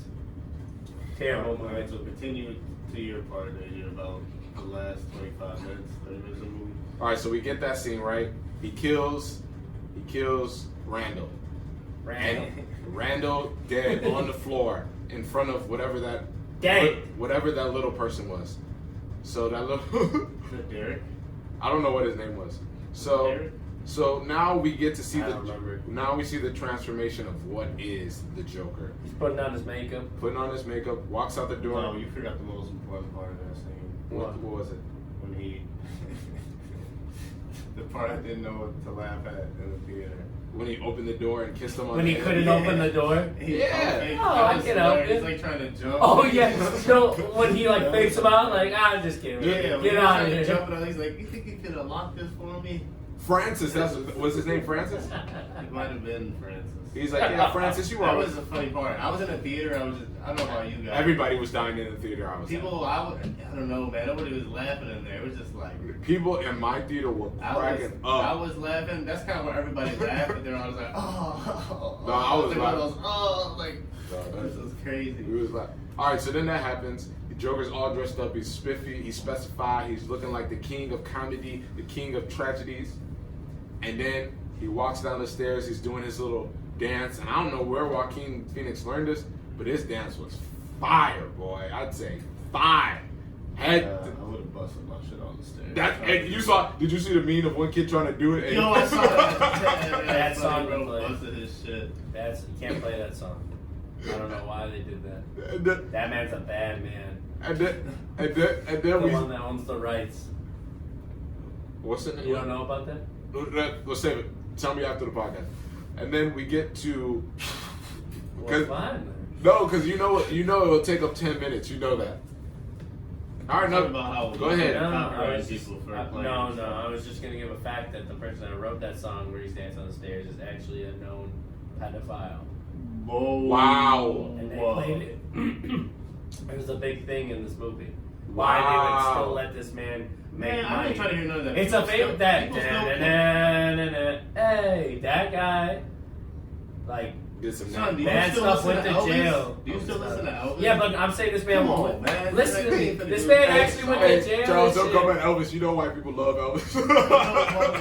Terrible movie. Alright, so continue to your part there. You're about the last 25 minutes, 30 minutes of the movie. All right, so we get that scene right. He kills Randall. Randall dead on the floor in front of whatever that little person was. So that little Is that Derek? I don't know what his name was. So Derek? so now we get to see I don't remember. now we see the transformation of what is the Joker. He's putting on his makeup. Putting on his makeup, walks out the door. No, you forgot the most important part of that scene. What was it? When he. The part I didn't know what to laugh at in the theater. When he opened the door and kissed him on When the he head? couldn't open the door. Yeah. Oh, I can help He's it. like trying to jump. Oh yeah, no, when he like fakes him out, like I'm just kidding. Yeah, when Get he out was of trying to here. jump it out, he's like, you think you could unlock this for me? Francis, was his name Francis? It might have been Francis. He's like, yeah, Francis, you were That always. was the funny part. I was in the theater. I don't know about you guys. Everybody was dying in the theater. I was. People, I don't know, man. Nobody was laughing in there. It was just like. People in my theater were cracking I up. was laughing. That's kind of where everybody laughed, but then I was like, No, I was like, laughing. like, No, this is crazy. He was like, all right. So then that happens. The Joker's all dressed up. He's spiffy. He's specified. He's looking like the king of comedy, the king of tragedies. And then he walks down the stairs. He's doing his little dance. And I don't know where Joaquin Phoenix learned this, but his dance was fire, boy. I'd say fire. I would have busted my shit on the stairs. And did you see the meme of one kid trying to do it? And Yo, I saw that. That song bro was like- busted his shit. You can't play that song. I don't know why they did that. And then, That man's a bad man. and The then we. one that owns the rights. What's it? You don't know about that? Let's save it. Tell me after the podcast. And then we get to. Well, fine. No, because you know it'll take up 10 minutes. You know that. All right, Talk no. about how Go ahead. No, copyright I was just, people for I, playing no, this no. stuff. I was just gonna give a fact that the person that wrote that song where he's dancing on the stairs is actually a known pedophile, Whoa. Wow. and they Whoa. played it. It was a big thing in this movie. why they would Wow. still let this man make Man, I money. ain't trying to hear none of that. It's a favorite that People still- hey, that guy, like Did some Son, do you bad still stuff listen went to to Elvis? jail. Do you still listen to Elvis? Yeah, but I'm saying this man. Come on, man. Listen to me. Hey, This man actually went to Hey, jail. Charles, and don't shit. come at Elvis. You know white people love Elvis.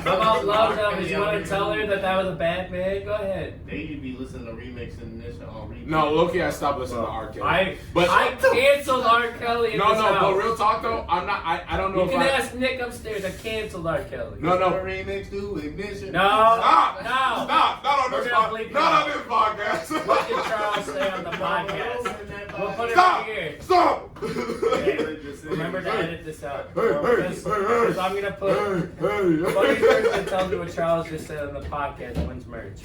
About love Elvis. You want to tell her that was a bad man? Go ahead. They need to be listening to remixing this on repeat. No, low-key, I stopped listening to R. Kelly. I canceled R. Kelly in No, this house. but real talk though, I'm not. I don't know You if can I. ask Nick upstairs. I canceled R. Kelly. No, no. Remix to ignition. No. Stop! No. Stop! Not on We're this gonna podcast. bleep Not on that. this podcast. What did Charles say on the podcast? We'll put it Stop! right here. Stop! Okay, remember to edit this out. Hey, Because I'm gonna put hey, funny person tells me what Charles just said on the podcast wins merch.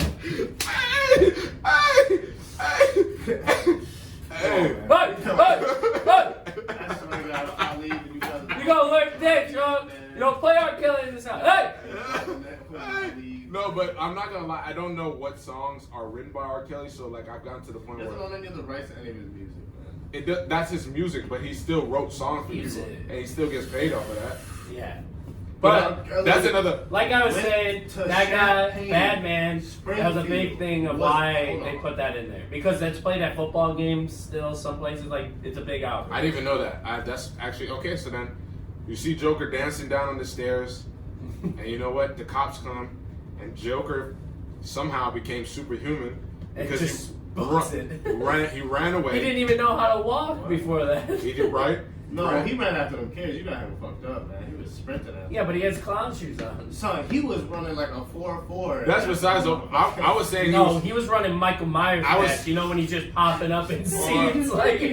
hey, hey, hey. Hey, hey, hey! I swear to God, I'll leave and you guys. You gonna learn today, Charles. You don't play R. Kelly in this house. Hey! No, but I'm not gonna lie. I don't know what songs are written by R. Kelly, so like I've gotten to the point He doesn't where own any of the rights to any of his music, man. that's his music, but he still wrote songs for He's people, it. and he still gets paid off of that. Yeah. But But that's another. Like I was Went saying, to that guy, Champaign, bad man, that was a big Springfield. thing of Hold why on. they put that in there. Because that's played at football games still, some places, like, it's a big outfit. I didn't even know that. That's actually okay. So then, you see Joker dancing down on the stairs, and you know what? The cops come, and Joker somehow became superhuman And because just he books it. ran away. He didn't even know how to walk before that. He did right. No, Right. he ran after them kids. You got him fucked up, man. He was sprinting at them. Yeah, but he has clown shoes on. Son, he was running like a 4-4. That's besides. I was saying No, he was running Michael Myers I was- match, you know, when he's just popping up in scenes, like, Yo,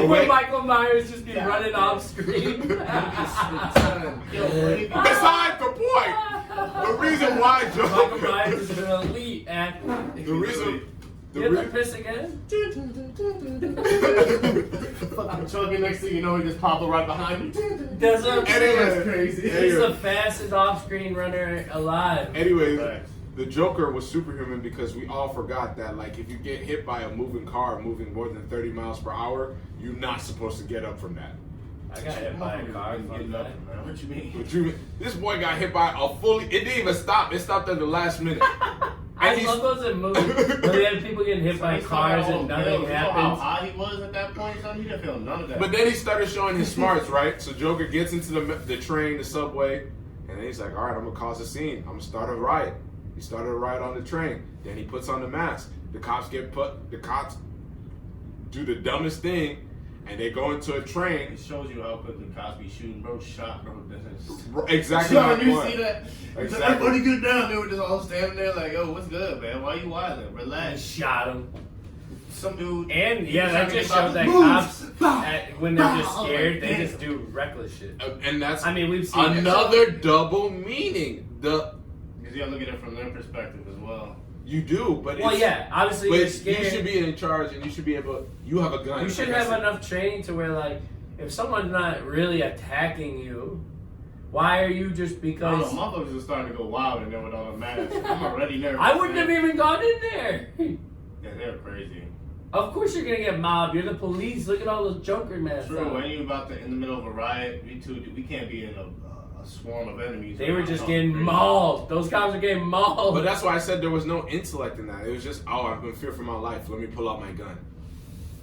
when wait. Michael Myers just be running off screen. Son, yo, baby. Besides the point, the reason why Michael Joker. Myers is an elite actor. The reason. You have to piss again? I'm chugging next thing you know, he just popped right behind me. That's what I'm saying. That's crazy. He's the fastest off-screen runner alive. Anyway, Facts. the Joker was superhuman because we all forgot that, like, if you get hit by a moving car moving more than 30 miles per hour, you're not supposed to get up from that. I got hit by a car. Get Fuck nothing, that. man. What you mean? But this boy got hit by a fully. It didn't even stop. It stopped at the last minute. I And love those in movies where they have people getting hit by cars and nothing You know how happens. high he was at that point, son? He didn't feel none of that. But then he started showing his smarts, right? So Joker gets into the train, the subway, and then he's like, all right, I'm going to cause a scene. I'm going to start a riot. He started a riot on the train. Then he puts on the mask. The cops do the dumbest thing, and they go into a train. it shows you how quick the cops be shooting, bro. Shot, bro. Exactly my Son, you point. see that? Exactly. Everybody get down. They were just all standing there like, yo, what's good, man? Why you wildin'? And Relax. shot him. Some dude. And yeah, that just Talking shows that about cops, moves. when they're just scared, they Damn. just do reckless shit. And that's I mean, we've seen another double meaning. Because you gotta look at it from their perspective as well. You do, but Well, it's, yeah, obviously but you're you scared. should be in charge, and you should be able. You have a gun. You should Like I have said. enough training to where, like, if someone's not really attacking you, why are you just No, because... motherfuckers are starting to go wild and then with all the masks. I'm already nervous. I wouldn't man. have even gone in there. Yeah, they're crazy. Of course you're gonna get mobbed. You're the police. Look at all those Joker masks. True, on. when you about to in the middle of a riot, we can't be in a swarm of enemies. They were just Oh, getting crazy. mauled. Those cops are getting mauled. But that's why I said there was no intellect in that. It was just, oh, I've been feared for my life. Let me pull out my gun.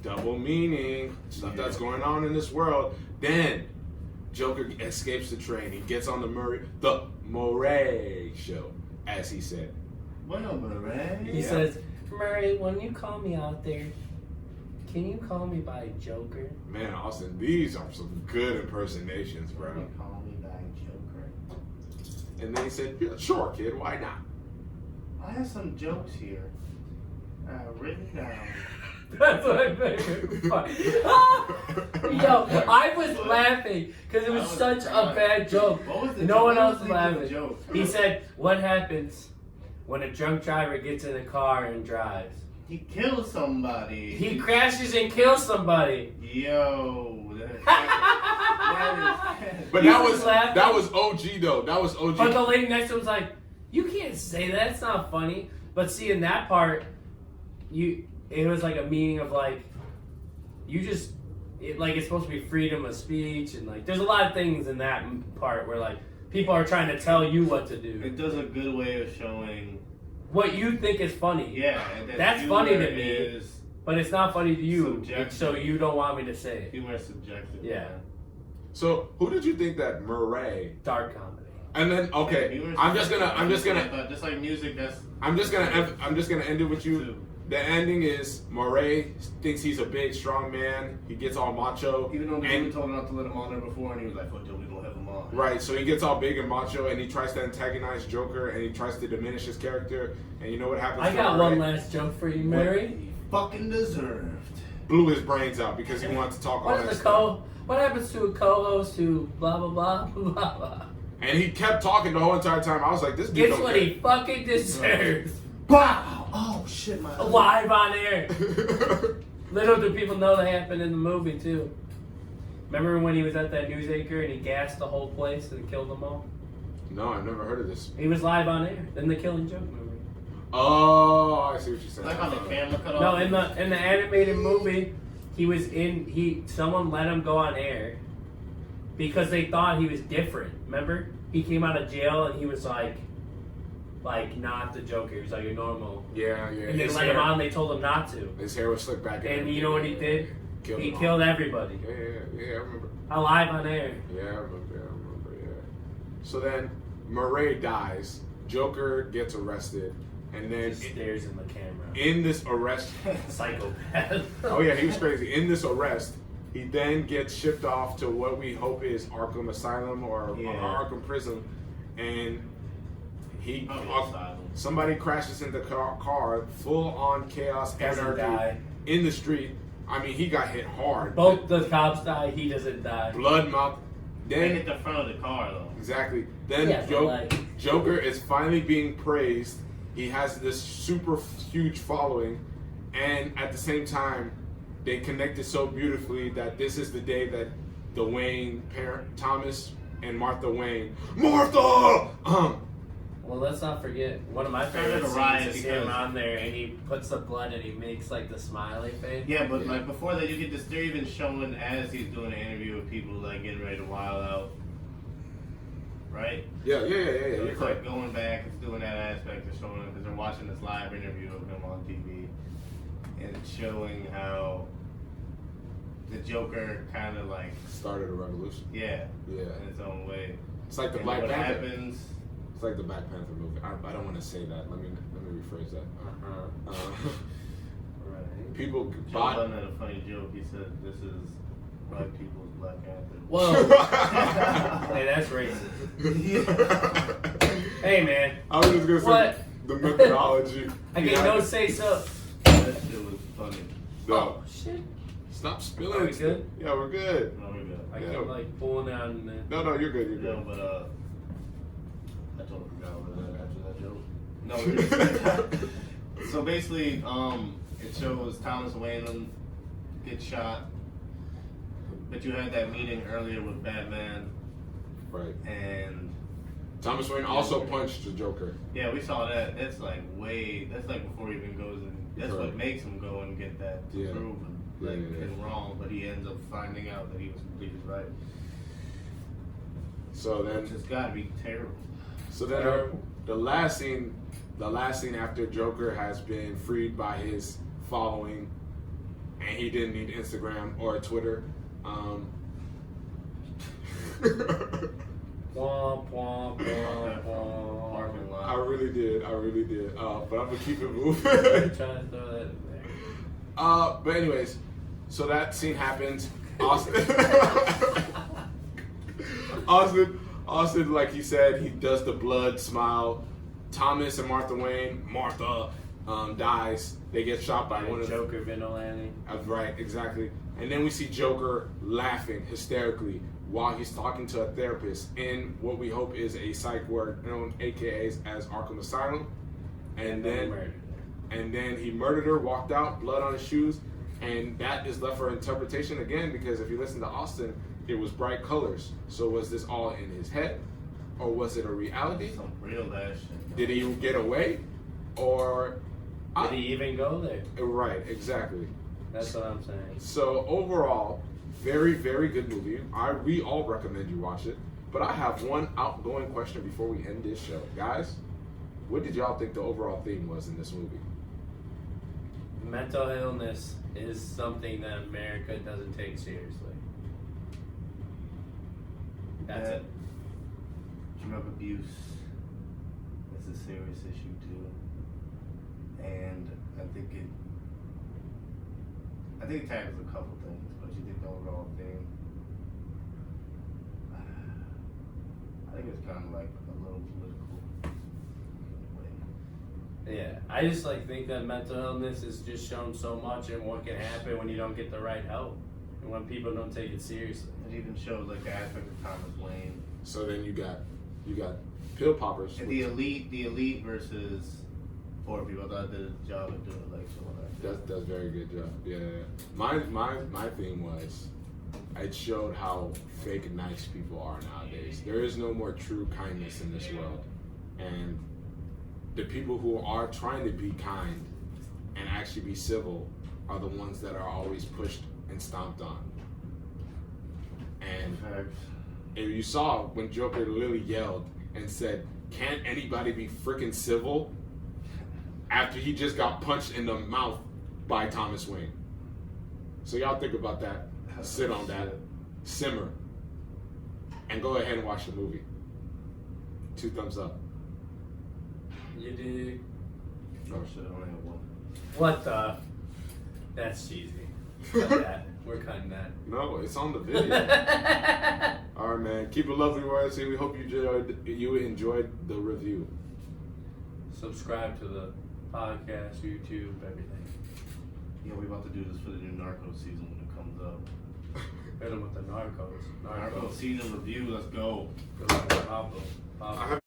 Double meaning. Stuff Yeah. that's going on in this world. Then Joker escapes the train. He gets on the Murray show, as he said. Well, man. He says, Murray, when you call me out there, can you call me by Joker? Man, Austin, these are some good impersonations, bro. Call me by Joker. And then he said, yeah, sure, kid, why not? I have some jokes here. Written down. That's what I figured. Yo, I was laughing because it was such a bad joke. What was the No joke? one What else was was the laughing. joke? He said, what happens when a drunk driver gets in a car and drives? He killed somebody. He crashes and kills somebody. Yo. But He that was was laughing. that was OG though. That was OG. But the lady next to him was like, you can't say that. It's not funny. But see, in that part, it was like a meaning of like, you just it's supposed to be freedom of speech, and like there's a lot of things in that part where like people are trying to tell you what to do. It does a good way of showing what you think is funny. Yeah, that's funny to me, but it's not funny to you. So you don't want me to say it. Humor is subjective. Yeah. Man. So who did you think that Murray? Dark comedy. And then I'm just gonna just like music. I'm just gonna end it with you. The ending is Murray thinks he's a big, strong man. He gets all macho. Even though we told him not to let him on there before, and he was like, "Fuck, we gonna have him on." Right, so he gets all big and macho, and he tries to antagonize Joker, and he tries to diminish his character. And you know what happens? I got one last joke for you, Murray. He fucking deserved. Blew his brains out because he wanted to talk all that stuff. What happens to a co-host who blah blah blah blah blah? And he kept talking the whole entire time. I was like, this dude Gets what he fucking deserves. Wow! Oh shit, my live on air. Little do people know that happened in the movie too. Remember when he was at that news anchor and he gassed the whole place and killed them all? No, I've never heard of this. He was live on air. In the Killing Joke movie. Oh, I see what you're saying. Like on the camera cut off. No, in the animated movie, someone let him go on air because they thought he was different. Remember? He came out of jail and he was like not the Joker. He was like a normal. Yeah. And they let him on. They told him not to. His hair was slicked back. And you know what he did? He killed killed everybody. Yeah, I remember. Alive on air. Yeah, I remember. Yeah. So then Murray dies. Joker gets arrested, and then Just stares in the camera. in this arrest, Psychopath. oh yeah, he was crazy. In this arrest, he then gets shipped off to what we hope is Arkham Asylum or Arkham Prison, and somebody crashes into the car, full on chaos, Doesn't die. in the street. I mean, he got hit hard. Both the cops die. He doesn't die. Blood mouth. They Then hit the front of the car though. exactly. Then Yeah, but Joker is finally being praised. He has this super huge following, and at the same time, they connected so beautifully that this is the day that the Wayne parent, Thomas and Martha Wayne, Well, let's not forget one of my favorite scenes is him on there, and he puts the blood and he makes like the smiley face. Yeah, but like before that, you get this. They're even showing as he's doing an interview with people like getting ready to wild out, right? Yeah. So You're it's correct. like going back, it's doing that aspect of showing them because they're watching this live interview of him on TV, and it's showing how the Joker kind of like Started a revolution. yeah, Yeah. in its own way. It's like the And Black what Panther. happens? It's like the Black Panther movie. I don't want to say that. Let me rephrase that. Right. People Joe bought. Budden had a funny joke. He said, "This is white people's Black Panther." Whoa. Hey, that's racist. Hey, man. I was just gonna say What? the methodology. I get no say so. That shit was funny. No. Oh, shit. Stop spilling. Are we good? Yeah, we're good. No, we're good. I Yeah. keep like pulling out in there. No, you're good. You're No, good. but I totally forgot what that after that joke. No. So basically, it shows Thomas Wayne get shot, but you had that meeting earlier with Batman, Right. and Thomas Wayne also punched the Joker. yeah, we saw that. That's like that's like before he even goes in. That's Right. what makes him go and get that Yeah. proven, Yeah, like yeah. and wrong. But he ends up finding out that he was completely right. So Which then, has got to be terrible. the last scene after Joker has been freed by his following, and he didn't need Instagram or Twitter. Womp, womp, womp, womp. Parking lot. I really did. But I'm gonna keep it moving. I'm trying to throw that in there. But anyways, so that scene happens. Austin, like he said, he does the blood smile. Thomas and Martha Wayne, dies. They get shot by one of the Joker vigilante. right, exactly. And then we see Joker laughing hysterically while he's talking to a therapist in what we hope is a psych ward known AKA as Arkham Asylum. And then he murdered her, walked out, blood on his shoes, and that is left for interpretation again because if you listen to Austin, it was bright colors. So was this all in his head, or was it a reality? Some real ass shit. Did he get away, or Did he even go there? right? Exactly. That's what I'm saying. So overall, Very, very good movie. We all recommend you watch it. But I have one outgoing question before we end this show. Guys, what did y'all think the overall theme was in this movie? Mental illness is something that America doesn't take seriously. That's it. Drug abuse is a serious issue too, and I think it tackles a couple things, but you think the overall thing, I think it's kind of like a little political way. Yeah, I just think that mental illness is just shown so much and what can happen when you don't get the right help and when people don't take it seriously. It even shows like the aspect of Thomas Wayne. So then you got pill poppers. And the elite versus poor people. I thought I did a job of doing like some of that. That's very good job. Yeah. My theme was it showed how fake nice people are nowadays. There is no more true kindness in this world. And the people who are trying to be kind and actually be civil are the ones that are always pushed and stomped on. And if you saw when Joker literally yelled and said, "Can't anybody be freaking civil?" after he just got punched in the mouth by Thomas Wayne. So y'all think about that, sit on that, simmer, and go ahead and watch the movie. 2 thumbs up. You dig? Oh shit, I only have one. What the? That's cheesy. Cut that. We're cutting that. No, it's on the video. All right, man. Keep it lovely, Royce. We hope you enjoyed the review. Subscribe to the podcast, YouTube, everything. Yeah, we about to do this for the new Narcos season when it comes up. Hit them with the Narcos. Narcos season review, let's go. Good luck with Pablo. I have